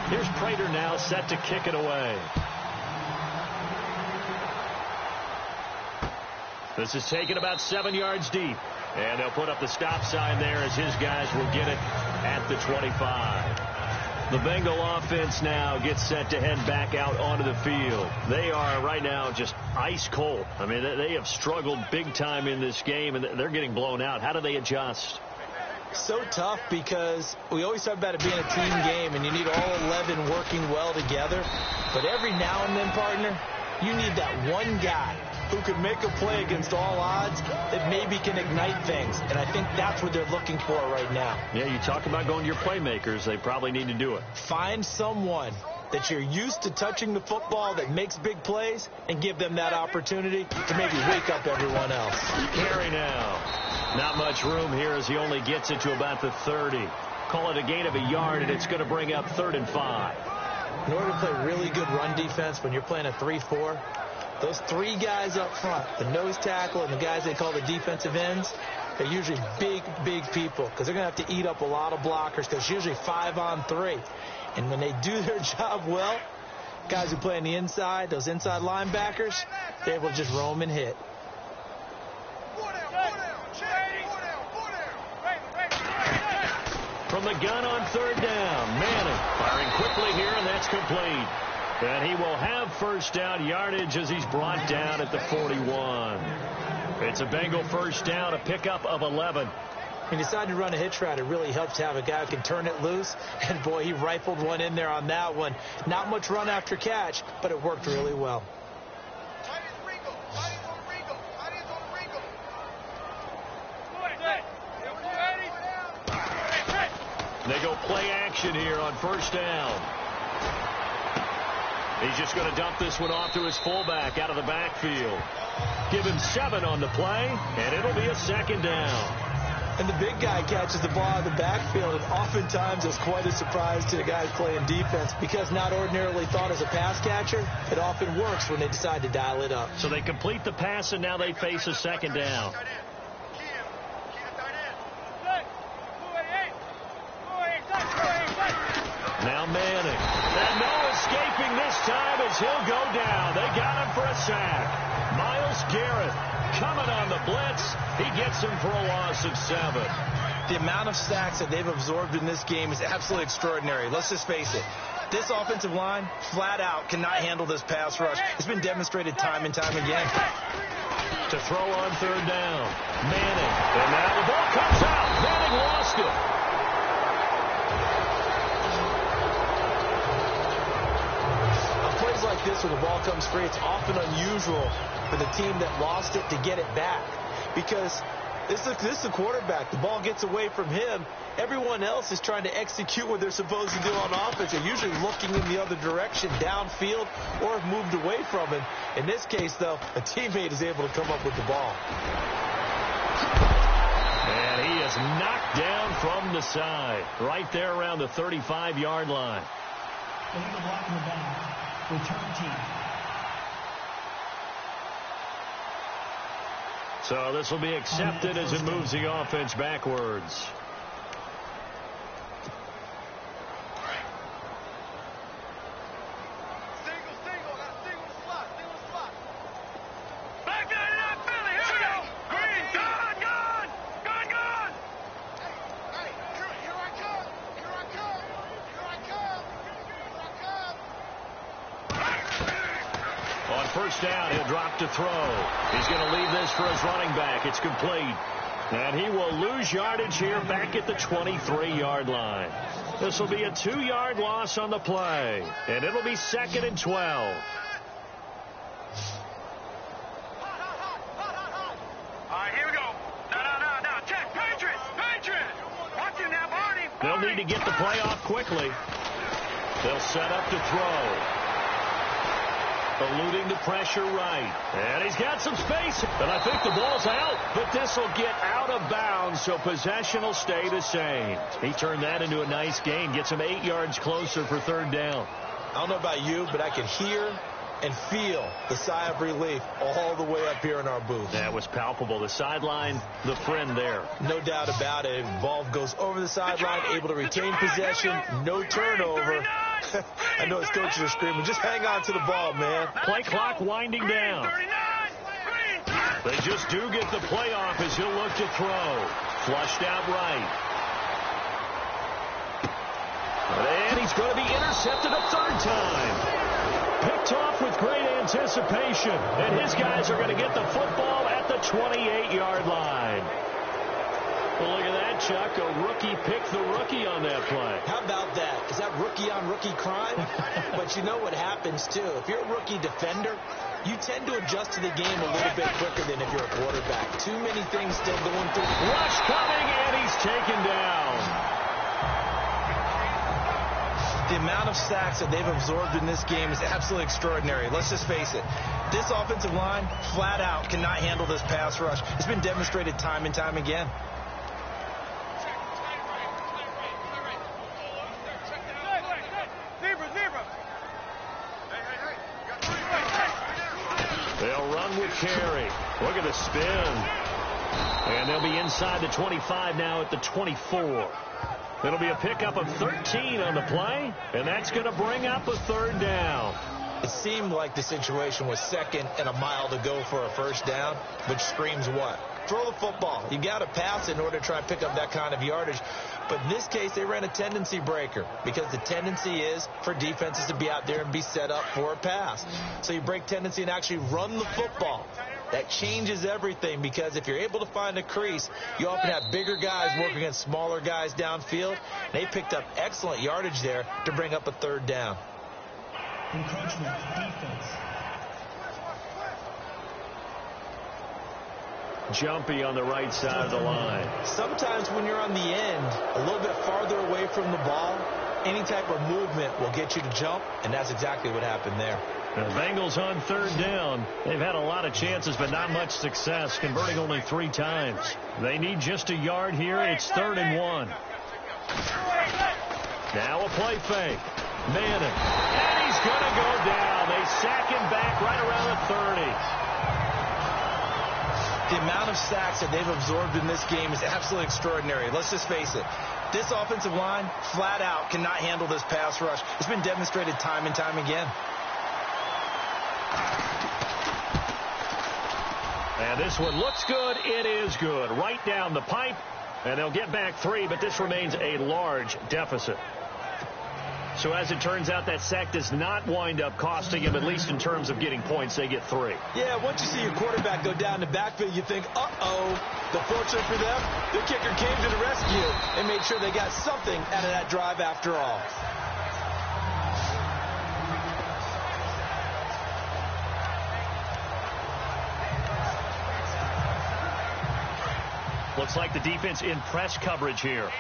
Here's Prater now set to kick it away. This is taken about 7 yards deep. And they'll put up the stop sign there as his guys will get it at the 25. The Bengal offense now gets set to head back out onto the field. They are right now just ice cold. I mean, they have struggled big time in this game, and they're getting blown out. How do they adjust? So tough because we always talk about it being a team game, and you need all 11 working well together. But every now and then, partner, you need that one guy who can make a play against all odds that maybe can ignite things. And I think that's what they're looking for right now. Yeah, you talk about going to your playmakers. They probably need to do it. Find someone that you're used to touching the football that makes big plays and give them that opportunity to maybe wake up everyone else. Carry now. Not much room here as he only gets it to about the 30. Call it a gain of a yard, and it's going to bring up 3rd and 5. In order to play really good run defense when you're playing a 3-4, those 3 guys up front, the nose tackle and the guys they call the defensive ends, they're usually big, big people because they're going to have to eat up a lot of blockers because it's usually 5 on 3. And when they do their job well, guys who play on the inside, those inside linebackers, they're able to just roam and hit. From the gun on 3rd down, Manning firing quickly here, and that's complete. And he will have first down yardage as he's brought down at the 41. It's a Bengal first down, a pickup of 11. When you decide to run a hitch route, it really helps to have a guy who can turn it loose. And, boy, he rifled one in there on that one. Not much run after catch, but it worked really well. They go play action here on first down. He's just going to dump this one off to his fullback out of the backfield. Give him 7 on the play, and it'll be a 2nd down. And the big guy catches the ball out of the backfield, and oftentimes it's quite a surprise to the guys playing defense because not ordinarily thought as a pass catcher, it often works when they decide to dial it up. So they complete the pass, and now they face a 2nd down. Now Manning. And no escaping this time as he'll go down. They got him for a sack. Myles Garrett coming on the blitz. He gets him for a loss of 7. The amount of sacks that they've absorbed in this game is absolutely extraordinary. Let's just face it. This offensive line, flat out, cannot handle this pass rush. It's been demonstrated time and time again. To throw on 3rd down. Manning. And now the ball comes out. Manning lost it. Like this, when the ball comes free, it's often unusual for the team that lost it to get it back because this is the quarterback. The ball gets away from him. Everyone else is trying to execute what they're supposed to do on offense. They're usually looking in the other direction, downfield, or have moved away from him. In this case, though, a teammate is able to come up with the ball. And he is knocked down from the side, right there around the 35-yard line. Illegal block in the back. Return team. So this will be accepted as it moves the offense backwards. First down, he'll drop to throw. He's going to leave this for his running back. It's complete. And he will lose yardage here back at the 23-yard line. This will be a 2-yard loss on the play. And it'll be 2nd and 12. All right, here we go. No. Check. Patriot. Watch him now, Barney. They'll need to get the play off quickly. They'll set up to throw. Eluding the pressure right. And he's got some space. And I think the ball's out. But this will get out of bounds, so possession will stay the same. He turned that into a nice gain. Gets him 8 yards closer for 3rd down. I don't know about you, but I can hear and feel the sigh of relief all the way up here in our booth. That was palpable. The sideline, the friend there. No doubt about it. Ball goes over the sideline, able to retain possession, no turnover. I know his coaches are screaming, just hang on to the ball, man. Play clock winding down. They just do get the play off as he'll look to throw. Flushed out right. And he's going to be intercepted a third time. Picked off with great anticipation. And his guys are going to get the football at the 28-yard line. Well, look at that, Chuck. A rookie picked the rookie on that play. How about that? Is that rookie-on-rookie crime? But you know what happens, too. If you're a rookie defender, you tend to adjust to the game a little bit quicker than if you're a quarterback. Too many things still going through. Rush coming, and he's taken down. The amount of sacks that they've absorbed in this game is absolutely extraordinary. Let's just face it. This offensive line, flat out, cannot handle this pass rush. It's been demonstrated time and time again. They'll run with Carey. Look at the spin. And they'll be inside the 25 now at the 24. It'll be a pickup of 13 on the play, and that's going to bring up a third down. It seemed like the situation was second and a mile to go for a first down, which screams what? Throw the football. You got to pass in order to try and pick up that kind of yardage. But in this case, they ran a tendency breaker because the tendency is for defenses to be out there and be set up for a pass. So you break tendency and actually run the football. That changes everything because if you're able to find a crease, you often have bigger guys working against smaller guys downfield. They picked up excellent yardage there to bring up a third down. Encroachment defense. Jumpy on the right side of the line. Sometimes when you're on the end, a little bit farther away from the ball, any type of movement will get you to jump, and that's exactly what happened there. The Bengals on third down. They've had a lot of chances, but not much success, converting only 3 times. They need just a yard here. It's 3rd and 1. Now a play fake. Manning. And he's going to go down. They sack him back right around the 30. The amount of sacks that they've absorbed in this game is absolutely extraordinary. Let's just face it. This offensive line, flat out, cannot handle this pass rush. It's been demonstrated time and time again. And this one looks good. It is good. Right down the pipe. And they'll get back 3, but this remains a large deficit. So as it turns out, that sack does not wind up costing him, at least in terms of getting points. They get 3. Yeah, once you see your quarterback go down the backfield, you think, uh-oh. But fortunately for them, the kicker came to the rescue and made sure they got something out of that drive after all. Looks like the defense in press coverage here.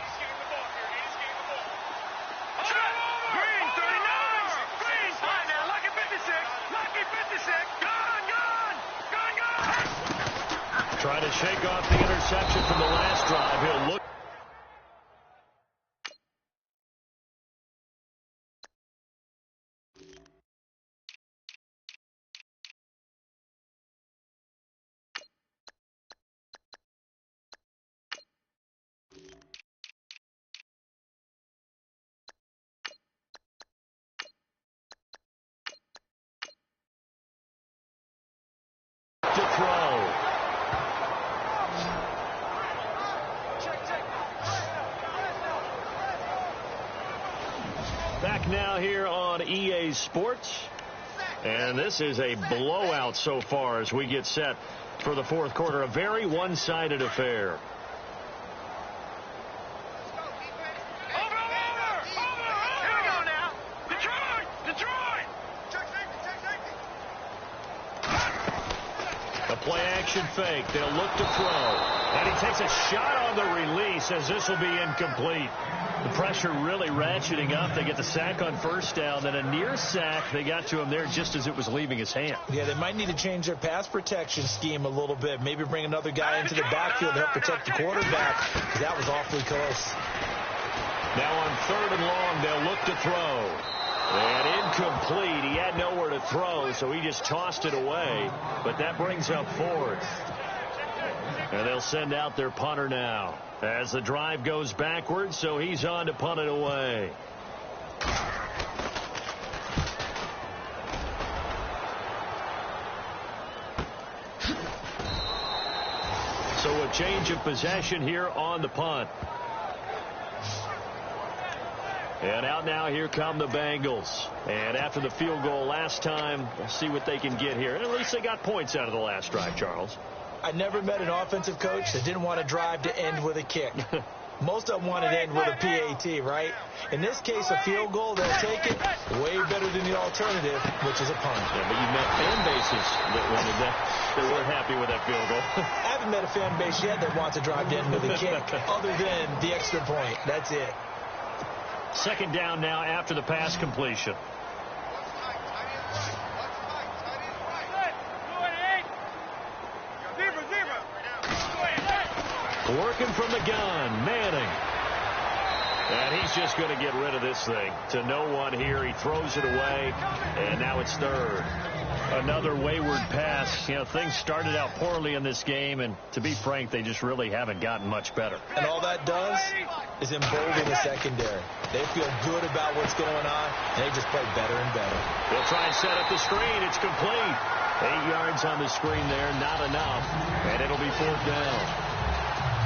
Trying to shake off the interception from the last drive. He'll look. To throw. Back now here on EA Sports. And this is a blowout so far as we get set for the 4th quarter. A very one-sided affair. Play-action fake. They'll look to throw. And he takes a shot on the release as this will be incomplete. The pressure really ratcheting up. They get the sack on first down. Then a near sack. They got to him there just as it was leaving his hand. Yeah, they might need to change their pass protection scheme a little bit. Maybe bring another guy into the backfield to help protect the quarterback. That was awfully close. Now on 3rd and long, they'll look to throw. And incomplete. He had nowhere to throw, so he just tossed it away. But that brings up 4th. And they'll send out their punter now as the drive goes backwards, so he's on to punt it away. So a change of possession here on the punt. And out now, here come the Bengals. And after the field goal last time, we'll see what they can get here. At least they got points out of the last drive, Charles. I never met an offensive coach that didn't want to drive to end with a kick. Most of them want to end with a PAT, right? In this case, a field goal, they'll take it way better than the alternative, which is a punt. Yeah, but you met fan bases that wanted that. They weren't happy with that field goal. I haven't met a fan base yet that wants to drive to end with a kick, other than the extra point. That's it. Second down now after the pass completion. Working from the gun, Manning. And he's just going to get rid of this thing to no one here. He throws it away, and now it's third. Another wayward pass. You know, things started out poorly in this game, and to be frank, they just really haven't gotten much better. And all that does is embolden the secondary. They feel good about what's going on, and they just play better and better. They'll try and set up the screen. It's complete. 8 yards on the screen there, not enough, and it'll be fourth down.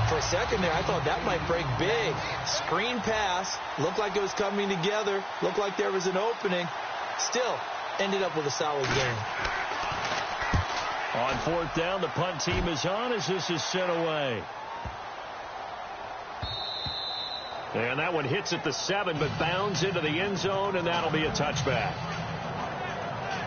For a second there, I thought that might break big. Screen pass. Looked like it was coming together. Looked like there was an opening. Still, ended up with a solid game. On fourth down, the punt team is on as this is sent away. And that one hits at the 7, but bounds into the end zone, and that'll be a touchback.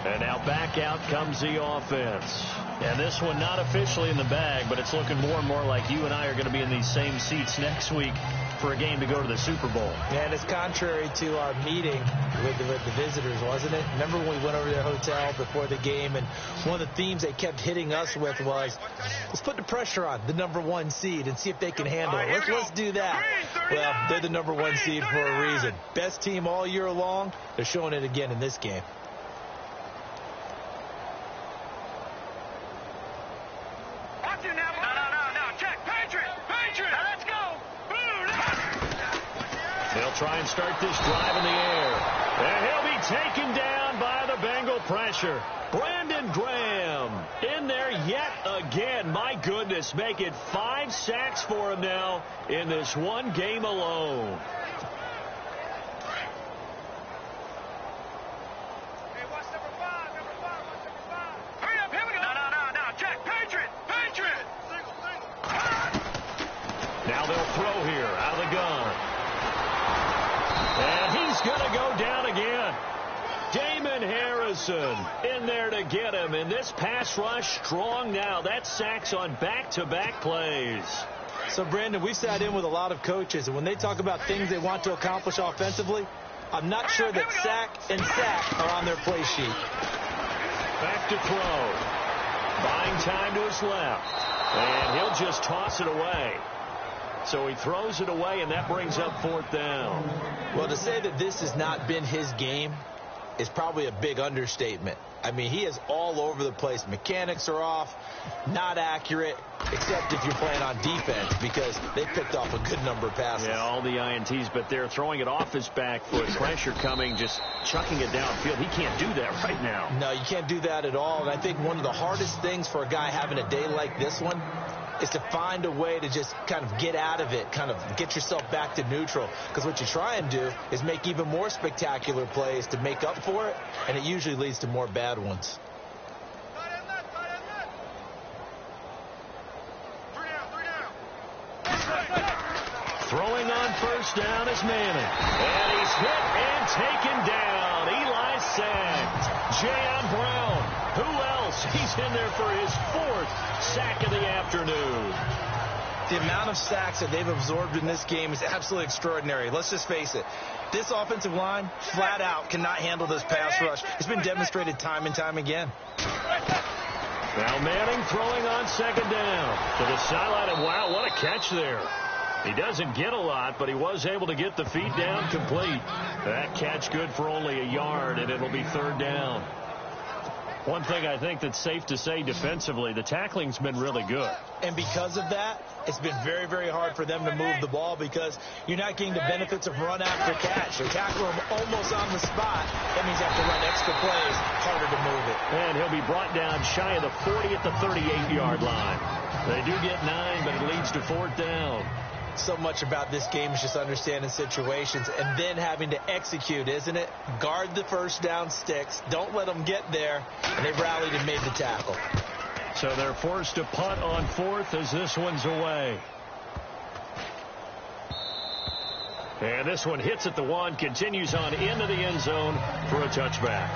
And now back out comes the offense. And this one not officially in the bag, but it's looking more and more like you and I are going to be in these same seats next week for a game to go to the Super Bowl. Yeah, and it's contrary to our meeting with the visitors, wasn't it? Remember when we went over to their hotel before the game, and one of the themes they kept hitting us with was, let's put the pressure on the number 1 seed and see if they can handle it. Let's do that. Well, they're the number 1 seed for a reason. Best team all year long. They're showing it again in this game. They'll try and start this drive in the air. And he'll be taken down by the Bengal pressure. Brandon Graham in there yet again. My goodness, make it 5 sacks for him now in this one game alone. Hey, watch number 5. Hurry up, here we go. No, Jack, Patriot. Now they'll throw here out of the gun. And he's going to go down again. Damon Harrison in there to get him. And this pass rush strong now. That's sacks on back-to-back plays. So, Brandon, we sat in with a lot of coaches, and when they talk about things they want to accomplish offensively, I'm not sure that sack and sack are on their play sheet. Back to throw. Buying time to his left. And he'll just toss it away. So he throws it away, and that brings up fourth down. Well, to say that this has not been his game is probably a big understatement. I mean, he is all over the place. Mechanics are off, not accurate, except if you're playing on defense, because they picked off a good number of passes. Yeah, all the INTs, but they're throwing it off his back foot. Pressure coming, just chucking it downfield. He can't do that right now. No, you can't do that at all. And I think one of the hardest things for a guy having a day like this one is to find a way to just kind of get out of it, kind of get yourself back to neutral. Because what you try and do is make even more spectacular plays to make up for it, and it usually leads to more bad ones. Throwing on first down is Manning. And he's hit and taken down. Eli sacked. J.M. Brown. Who else? He's in there for his 4th sack of the afternoon. The amount of sacks that they've absorbed in this game is absolutely extraordinary. Let's just face it. This offensive line, flat out, cannot handle this pass rush. It's been demonstrated time and time again. Now Manning throwing on second down to the sideline. And wow, what a catch there. He doesn't get a lot, but he was able to get the feet down complete. That catch good for only a yard, and it'll be third down. One thing I think that's safe to say defensively, the tackling's been really good. And because of that, it's been very, very hard for them to move the ball because you're not getting the benefits of run after catch. They tackle him almost on the spot. That means you have to run extra plays, harder to move it. And he'll be brought down shy of the 40 at the 38-yard line. They do get 9, but it leads to 4th down. So much about this game is just understanding situations and then having to execute, isn't it? Guard the first down sticks. Don't let them get there. And they rallied and made the tackle. So they're forced to punt on 4th as this one's away. And this one hits at the 1, continues on into the end zone for a touchback.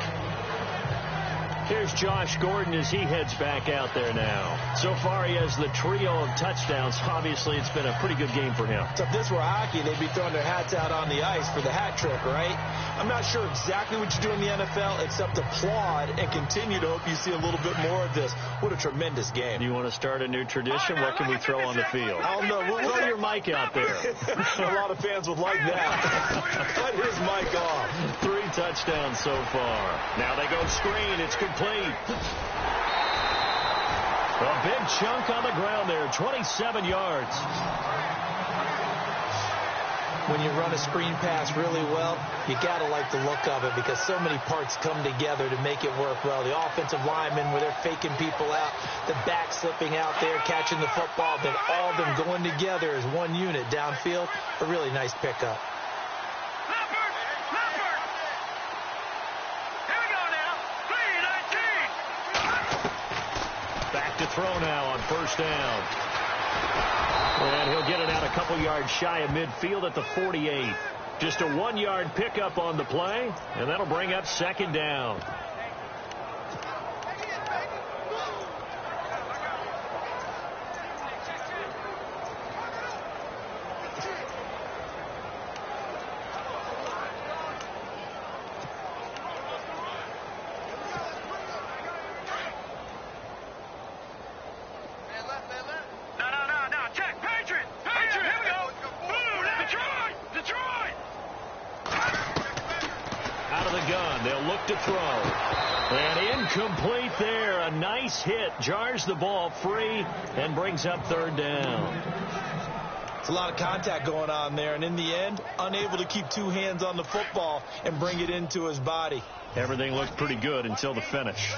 Here's Josh Gordon as he heads back out there now. So far, he has the trio of touchdowns. Obviously, it's been a pretty good game for him. So if this were hockey, they'd be throwing their hats out on the ice for the hat trick, right? I'm not sure exactly what you do in the NFL except applaud and continue to hope you see a little bit more of this. What a tremendous game. Do you want to start a new tradition? What can we throw on the field? I don't know. We'll throw your mic out there. A lot of fans would like that. Cut his mic off. 3 touchdowns so far. Now they go screen. It's complete. A big chunk on the ground there, 27 yards. When you run a screen pass really well, you got to like the look of it because so many parts come together to make it work well. The offensive linemen, where they're faking people out, the back slipping out there, catching the football, then all of them going together as one unit downfield. A really nice pickup. To throw now on first down. And he'll get it out a couple yards shy of midfield at the 48. Just a 1-yard pickup on the play, and that'll bring up 2nd down. To throw. And incomplete there. A nice hit. Jars the ball free and brings up 3rd down. It's a lot of contact going on there. And in the end, unable to keep 2 hands on the football and bring it into his body. Everything looked pretty good until the finish.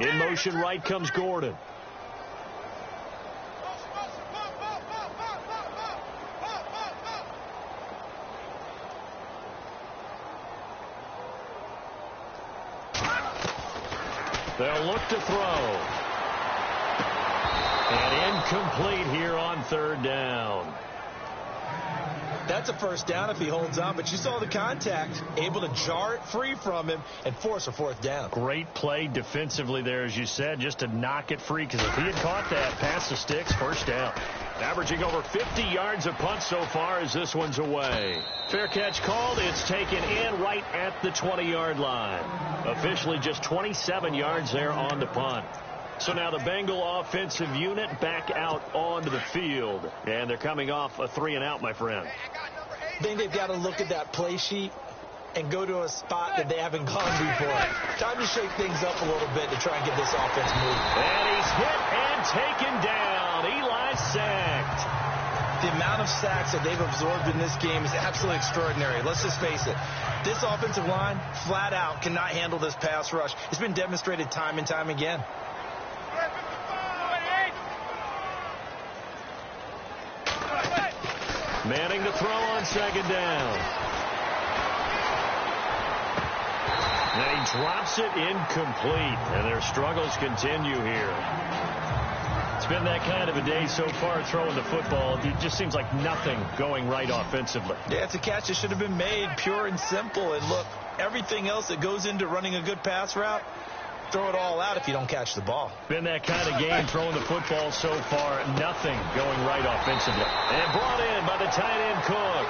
In motion right comes Gordon. They'll look to throw. And incomplete here on 3rd down. That's a first down if he holds on, but you saw the contact, able to jar it free from him and force a 4th down. Great play defensively there, as you said, just to knock it free, because if he had caught that past the sticks, first down. Averaging over 50 yards a punt so far as this one's away. Fair catch called. It's taken in right at the 20-yard line. Officially just 27 yards there on the punt. So now the Bengal offensive unit back out onto the field. And they're coming off a 3-and-out, my friend. I think they've got to look at that play sheet and go to a spot that they haven't gone before. Time to shake things up a little bit to try and get this offense moving. And he's hit and taken down. Eli sacked. The amount of sacks that they've absorbed in this game is absolutely extraordinary. Let's just face it. This offensive line, flat out, cannot handle this pass rush. It's been demonstrated time and time again. Manning to throw on 2nd down. And he drops it incomplete. And their struggles continue here. It's been that kind of a day so far throwing the football. It just seems like nothing going right offensively. Yeah, it's a catch that should have been made, pure and simple. And look, everything else that goes into running a good pass route, throw it all out if you don't catch the ball. Been that kind of game throwing the football so far. Nothing going right offensively. And brought in by the tight end Cook.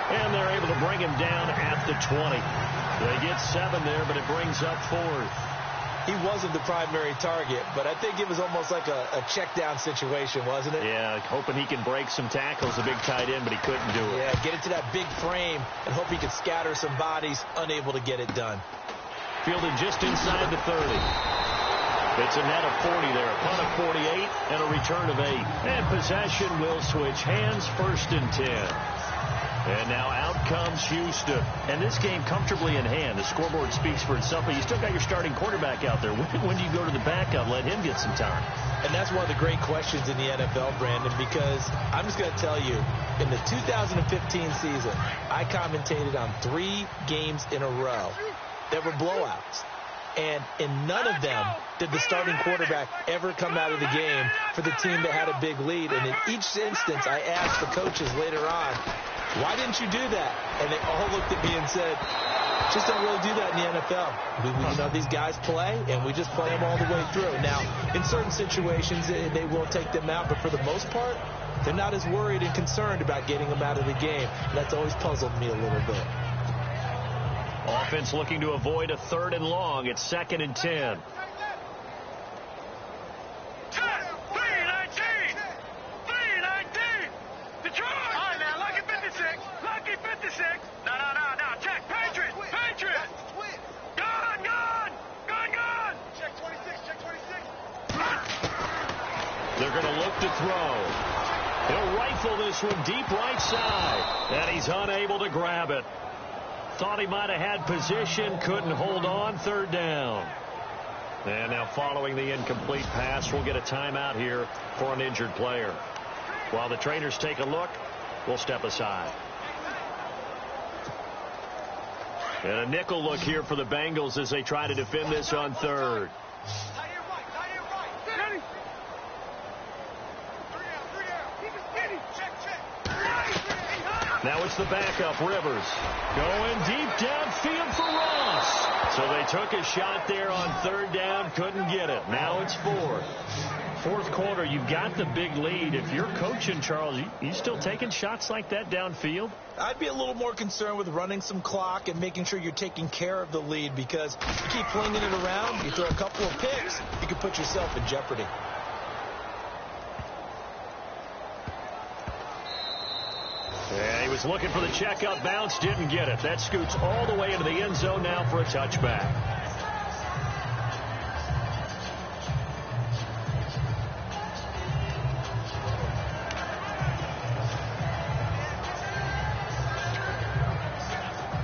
And they're able to bring him down at the 20. They get 7 there, but it brings up 4th. he wasn't the primary target, but I think it was almost like a check-down situation, wasn't it? Yeah, hoping he can break some tackles, a big tight end, but he couldn't do it. Yeah, get into that big frame and hope he could scatter some bodies, unable to get it done. Fielded just inside the 30. It's a net of 40 there, a punt of 48, and a return of 8. And possession will switch hands, 1st and 10. And now out comes Houston. And this game comfortably in hand. The scoreboard speaks for itself, but you still got your starting quarterback out there. When do you go to the backup, let him get some time? And that's one of the great questions in the NFL, Brandon, because I'm just going to tell you, in the 2015 season, I commentated on 3 games in a row that were blowouts. And in none of them did the starting quarterback ever come out of the game for the team that had a big lead. And in each instance, I asked the coaches later on, why didn't you do that? And they all looked at me and said, just don't really do that in the NFL. You know, these guys play, and we just play them all the way through. Now, in certain situations, they will take them out, but for the most part, they're not as worried and concerned about getting them out of the game. And that's always puzzled me a little bit. Offense looking to avoid a 3rd and long. It's 2nd and 10. 319! Detroit! All right, now, Lucky 56. Lucky 56. No. Check. Patriots. Gone. Check 26. They're going to look to throw. He'll rifle this one deep right side. And he's unable to grab it. Thought he might have had position. Couldn't hold on. 3rd down. And now following the incomplete pass, we'll get a timeout here for an injured player. While the trainers take a look, we'll step aside. And a nickel look here for the Bengals as they try to defend this on 3rd. Now it's the backup, Rivers. Going deep downfield for Ross. So they took a shot there on 3rd down, couldn't get it. Now it's 4th. 4th quarter, you've got the big lead. If you're coaching, Charles, you still taking shots like that downfield? I'd be a little more concerned with running some clock and making sure you're taking care of the lead, because you keep flinging it around, you throw a couple of picks, you can put yourself in jeopardy. Yeah, he was looking for the checkup bounce, didn't get it. That scoots all the way into the end zone now for a touchback.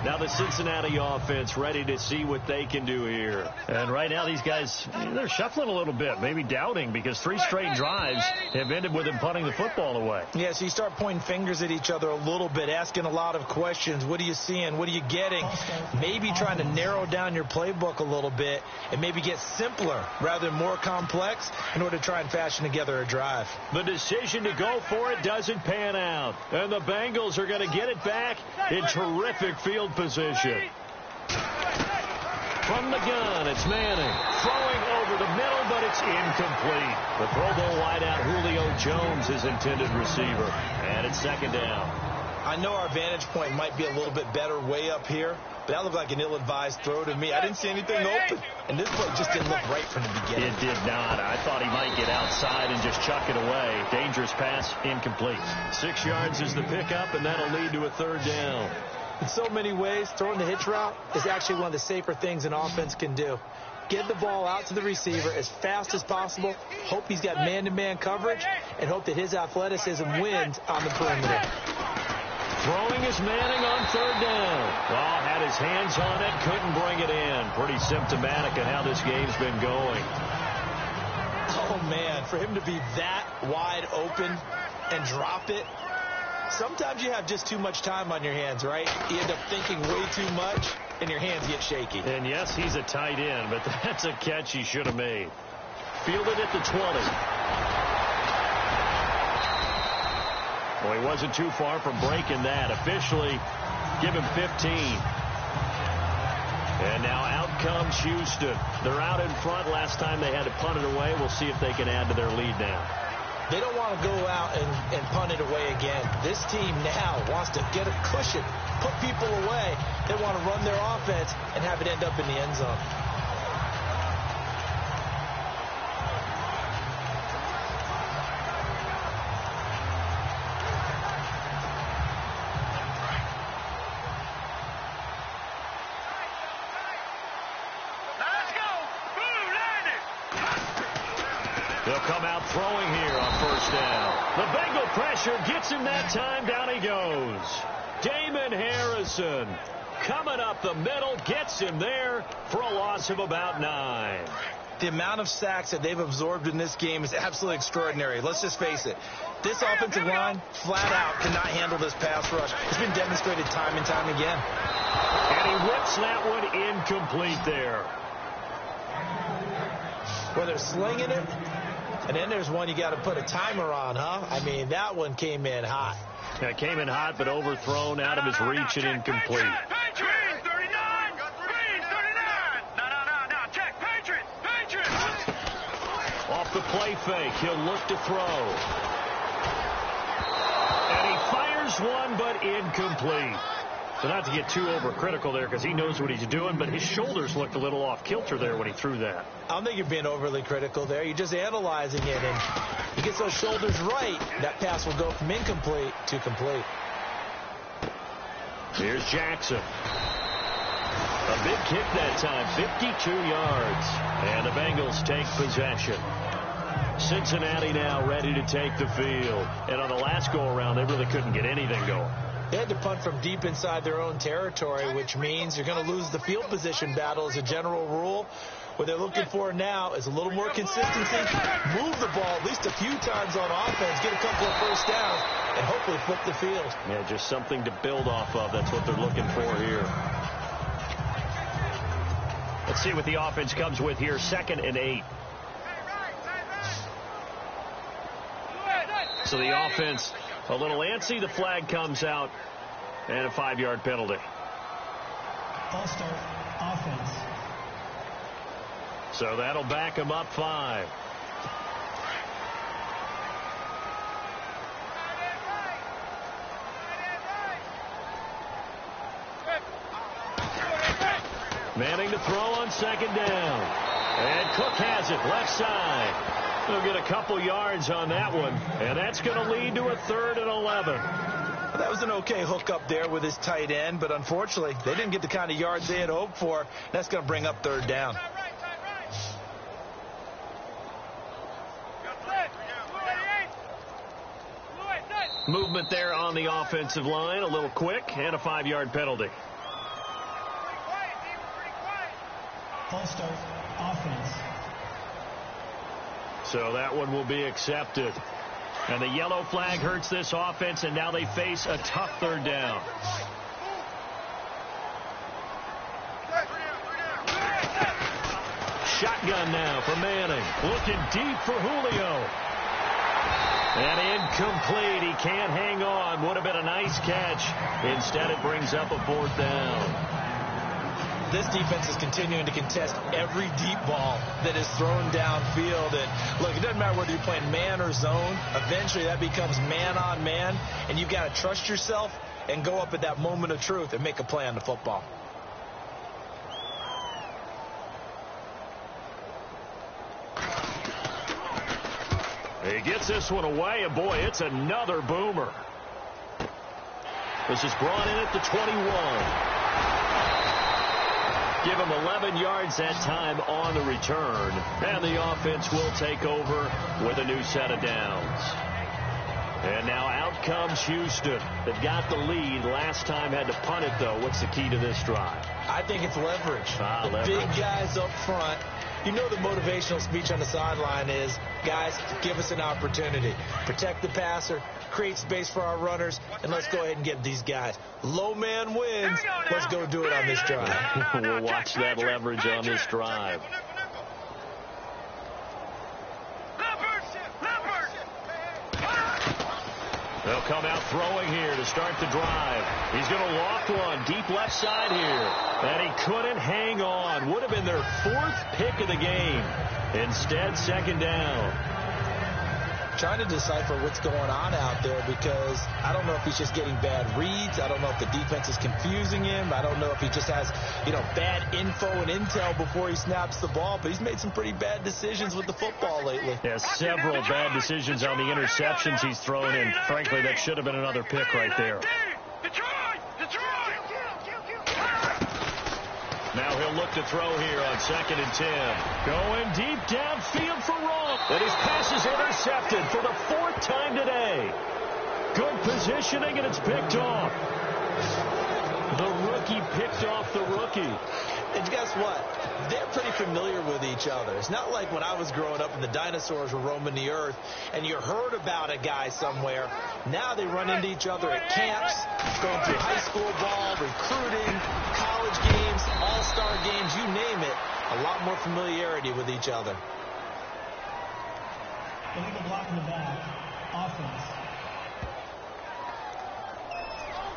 Now the Cincinnati offense ready to see what they can do here. And right now these guys, they're shuffling a little bit, maybe doubting, because 3 straight drives have ended with them punting the football away. Yeah, so you start pointing fingers at each other a little bit, asking a lot of questions. What are you seeing? What are you getting? Maybe trying to narrow down your playbook a little bit and maybe get simpler rather than more complex in order to try and fashion together a drive. The decision to go for it doesn't pan out. And the Bengals are going to get it back in terrific field position. From the gun, it's Manning. Throwing over the middle, but it's incomplete. The Pro Bowl wideout Julio Jones is intended receiver. And it's 2nd down. I know our vantage point might be a little bit better way up here, but that looked like an ill-advised throw to me. I didn't see anything open, and this play just didn't look right from the beginning. It did not. I thought he might get outside and just chuck it away. Dangerous pass, incomplete. 6 yards is the pickup, and that'll lead to a 3rd down. In so many ways, throwing the hitch route is actually one of the safer things an offense can do. Get the ball out to the receiver as fast as possible, hope he's got man-to-man coverage, and hope that his athleticism wins on the perimeter. Throwing is Manning on 3rd down. Oh, had his hands on it, couldn't bring it in. Pretty symptomatic of how this game's been going. Oh, man, for him to be that wide open and drop it, sometimes you have just too much time on your hands, right? You end up thinking way too much, and your hands get shaky. And yes, he's a tight end, but that's a catch he should have made. Fielded at the 20. Well, he wasn't too far from breaking that. Officially, give him 15. And now out comes Houston. They're out in front. Last time they had to punt it away. We'll see if they can add to their lead now. They don't want to go out and punt it away again. This team now wants to get a cushion, put people away. They want to run their offense and have it end up in the end zone. out throwing here on first down. The Bengal pressure gets him that time. Down he goes. Damon Harrison coming up the middle, gets him there for a loss of about 9. The amount of sacks that they've absorbed in this game is absolutely extraordinary. Let's just face it. This offensive line, flat out, cannot handle this pass rush. It's been demonstrated time and time again. And he whips that one incomplete there. Well, they're slinging it, and then there's one you got to put a timer on, huh? I mean, that one came in hot. Yeah, it came in hot, but overthrown out of his reach and incomplete. Green 39! Green 39! No, check. Patriots! Off the play fake, he'll look to throw. And he fires one, but incomplete. So not to get too overcritical there because he knows what he's doing, but his shoulders looked a little off kilter there when he threw that. I don't think you're being overly critical there. You're just analyzing it, and he gets those shoulders right. That pass will go from incomplete to complete. Here's Jackson. A big kick that time, 52 yards. And the Bengals take possession. Cincinnati now ready to take the field. And on the last go-around, they really couldn't get anything going. They had to punt from deep inside their own territory, which means you're going to lose the field position battle as a general rule. What they're looking for now is a little more consistency, move the ball at least a few times on offense, get a couple of first downs, and hopefully flip the field. Yeah, just something to build off of. That's what they're looking for here. Let's see what the offense comes with here. 2nd and 8. So the offense a little antsy. The flag comes out, and a 5-yard penalty. False start, offense. So that'll back him up 5. Manning to throw on 2nd down. And Cook has it left side. He'll get a couple yards on that one, and that's going to lead to a 3rd and 11. Well, that was an okay hook up there with his tight end, but unfortunately, they didn't get the kind of yards they had hoped for. That's going to bring up 3rd down. Movement there on the offensive line, a little quick, and a 5-yard penalty. False start, offense. So that one will be accepted. And the yellow flag hurts this offense, and now they face a tough 3rd down. Shotgun now for Manning. Looking deep for Julio. And incomplete. He can't hang on. Would have been a nice catch. Instead, it brings up a 4th down. This defense is continuing to contest every deep ball that is thrown downfield. And look, it doesn't matter whether you're playing man or zone. Eventually, that becomes man on man, and you've got to trust yourself and go up at that moment of truth and make a play on the football. He gets this one away, and boy, it's another boomer. This is brought in at the 21. Give him 11 yards that time on the return. And the offense will take over with a new set of downs. And now out comes Houston. They've got the lead. Last time had to punt it, though. What's the key to this drive? I think it's leverage. Leverage. Big guys up front. You know the motivational speech on the sideline is, guys, give us an opportunity. Protect the passer, create space for our runners, and let's go ahead and get these guys. Low man wins. Let's go do it on this drive. We'll watch that leverage on this drive. They'll come out throwing here to start the drive. He's going to loft one deep left side here. And he couldn't hang on. Would have been their 4th pick of the game. Instead, 2nd down. Trying to decipher what's going on out there because I don't know if he's just getting bad reads. I don't know if the defense is confusing him. I don't know if he just has, bad info and intel before he snaps the ball. But he's made some pretty bad decisions with the football lately. Yeah, several bad decisions on the interceptions he's thrown in. Frankly, that should have been another pick right there. Now he'll They'll look to throw here on 2nd and 10. Going deep downfield for Rowe. And his pass is intercepted for the 4th time today. Good positioning, and it's picked off. The rookie picked off the rookie. And guess what? They're pretty familiar with each other. It's not like when I was growing up and the dinosaurs were roaming the earth and you heard about a guy somewhere. Now they run into each other at camps, going through high school ball, recruiting, college games, all-star games, you name it. A lot more familiarity with each other. Illegal block in the back. Offense.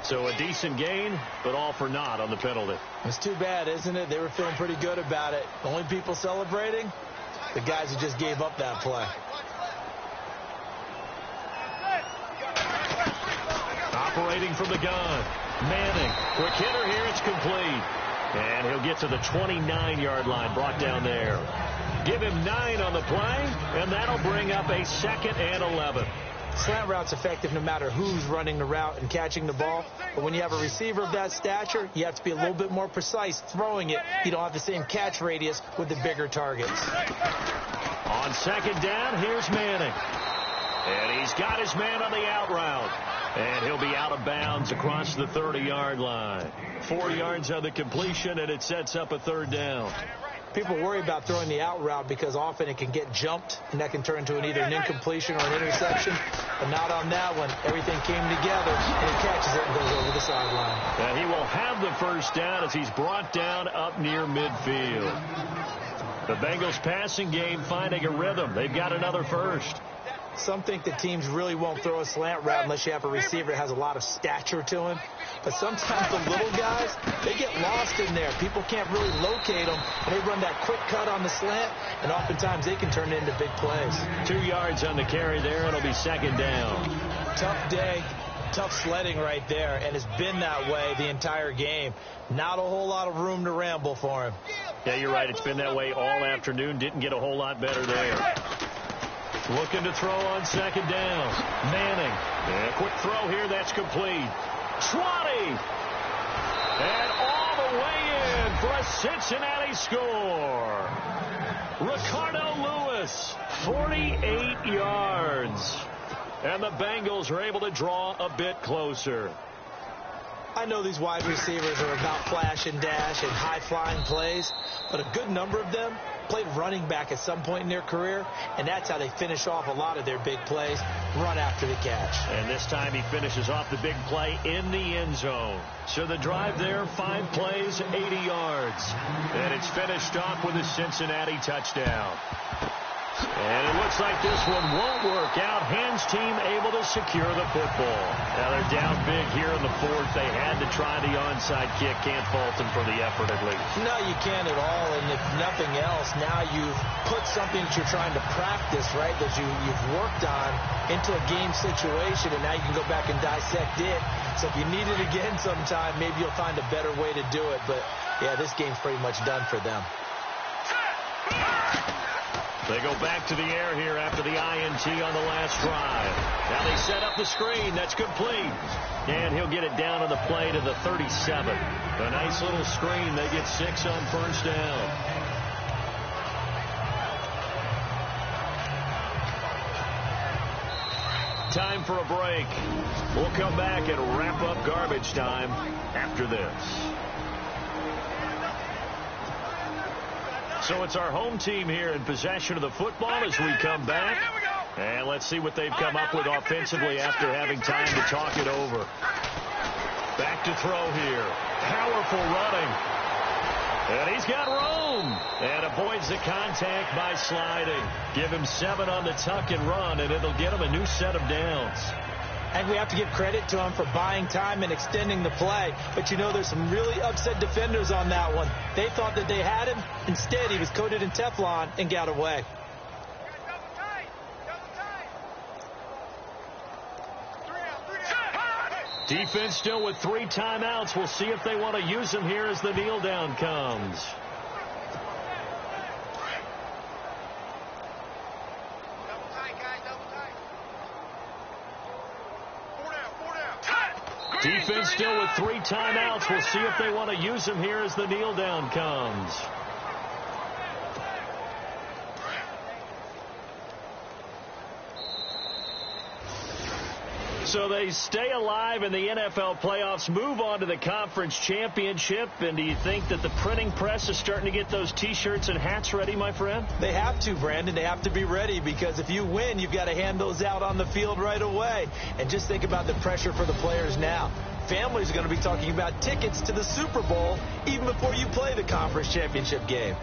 So a decent gain, but all for naught on the penalty. It's too bad, isn't it? They were feeling pretty good about it. The only people celebrating, the guys who just gave up that play. Operating from the gun. Manning. Quick hitter here. It's complete. And he'll get to the 29-yard line, brought down there. Give him 9 on the play, and that'll bring up a 2nd and 11. Slant route's effective no matter who's running the route and catching the ball. But when you have a receiver of that stature, you have to be a little bit more precise throwing it. You don't have the same catch radius with the bigger targets. On 2nd down, here's Manning. And he's got his man on the out route. And he'll be out of bounds across the 30-yard line. 4 yards on the completion, and it sets up a 3rd down. People worry about throwing the out route because often it can get jumped, and that can turn into either an incompletion or an interception. But not on that one. Everything came together, and he catches it and goes over the sideline. And he will have the 1st down as he's brought down up near midfield. The Bengals passing game finding a rhythm. They've got another 1st. Some think that teams really won't throw a slant route unless you have a receiver that has a lot of stature to him. But sometimes the little guys, they get lost in there. People can't really locate them, and they run that quick cut on the slant, and oftentimes they can turn it into big plays. 2 yards on the carry there, and it'll be 2nd down. Tough day, tough sledding right there, and it's been that way the entire game. Not a whole lot of room to ramble for him. Yeah, you're right. It's been that way all afternoon. Didn't get a whole lot better there. Looking to throw on 2nd down. Manning. And a quick throw here. That's complete. 20. And all the way in for a Cincinnati score. Ricardo Lewis, 48 yards. And the Bengals are able to draw a bit closer. I know these wide receivers are about flash and dash and high-flying plays, but a good number of them played running back at some point in their career, and that's how they finish off a lot of their big plays, run after the catch. And this time he finishes off the big play in the end zone. So the drive there, 5 plays, 80 yards. And it's finished off with a Cincinnati touchdown. And it looks like this one won't work out. Hans team able to secure the football. Now they're down big here in the 4th. They had to try the onside kick. Can't fault them for the effort at least. No, you can't at all. And if nothing else, now you've put something that you're trying to practice, right, that you've worked on into a game situation, and now you can go back and dissect it. So if you need it again sometime, maybe you'll find a better way to do it. But, yeah, this game's pretty much done for them. They go back to the air here after the INT on the last drive. Now they set up the screen. That's complete. And he'll get it down on the play to the 37. A nice little screen. They get 6 on 1st down. Time for a break. We'll come back and wrap up garbage time after this. So it's our home team here in possession of the football as we come back. And let's see what they've come up with offensively after having time to talk it over. Back to throw here. Powerful running. And he's got room. And avoids the contact by sliding. Give him 7 on the tuck and run, and it'll get him a new set of downs. And we have to give credit to him for buying time and extending the play. But, you know, there's some really upset defenders on that one. They thought that they had him. Instead, he was coated in Teflon and got away. Defense still with 3 timeouts. We'll see if they want to use them here as the kneel down comes. defense still with 3 timeouts. We'll see if they want to use them here as the kneel down comes. So they stay alive in the NFL playoffs, move on to the conference championship. And do you think that the printing press is starting to get those T-shirts and hats ready, my friend? They have to, Brandon. They have to be ready because if you win, you've got to hand those out on the field right away. And just think about the pressure for the players now. Families are going to be talking about tickets to the Super Bowl even before you play the conference championship game.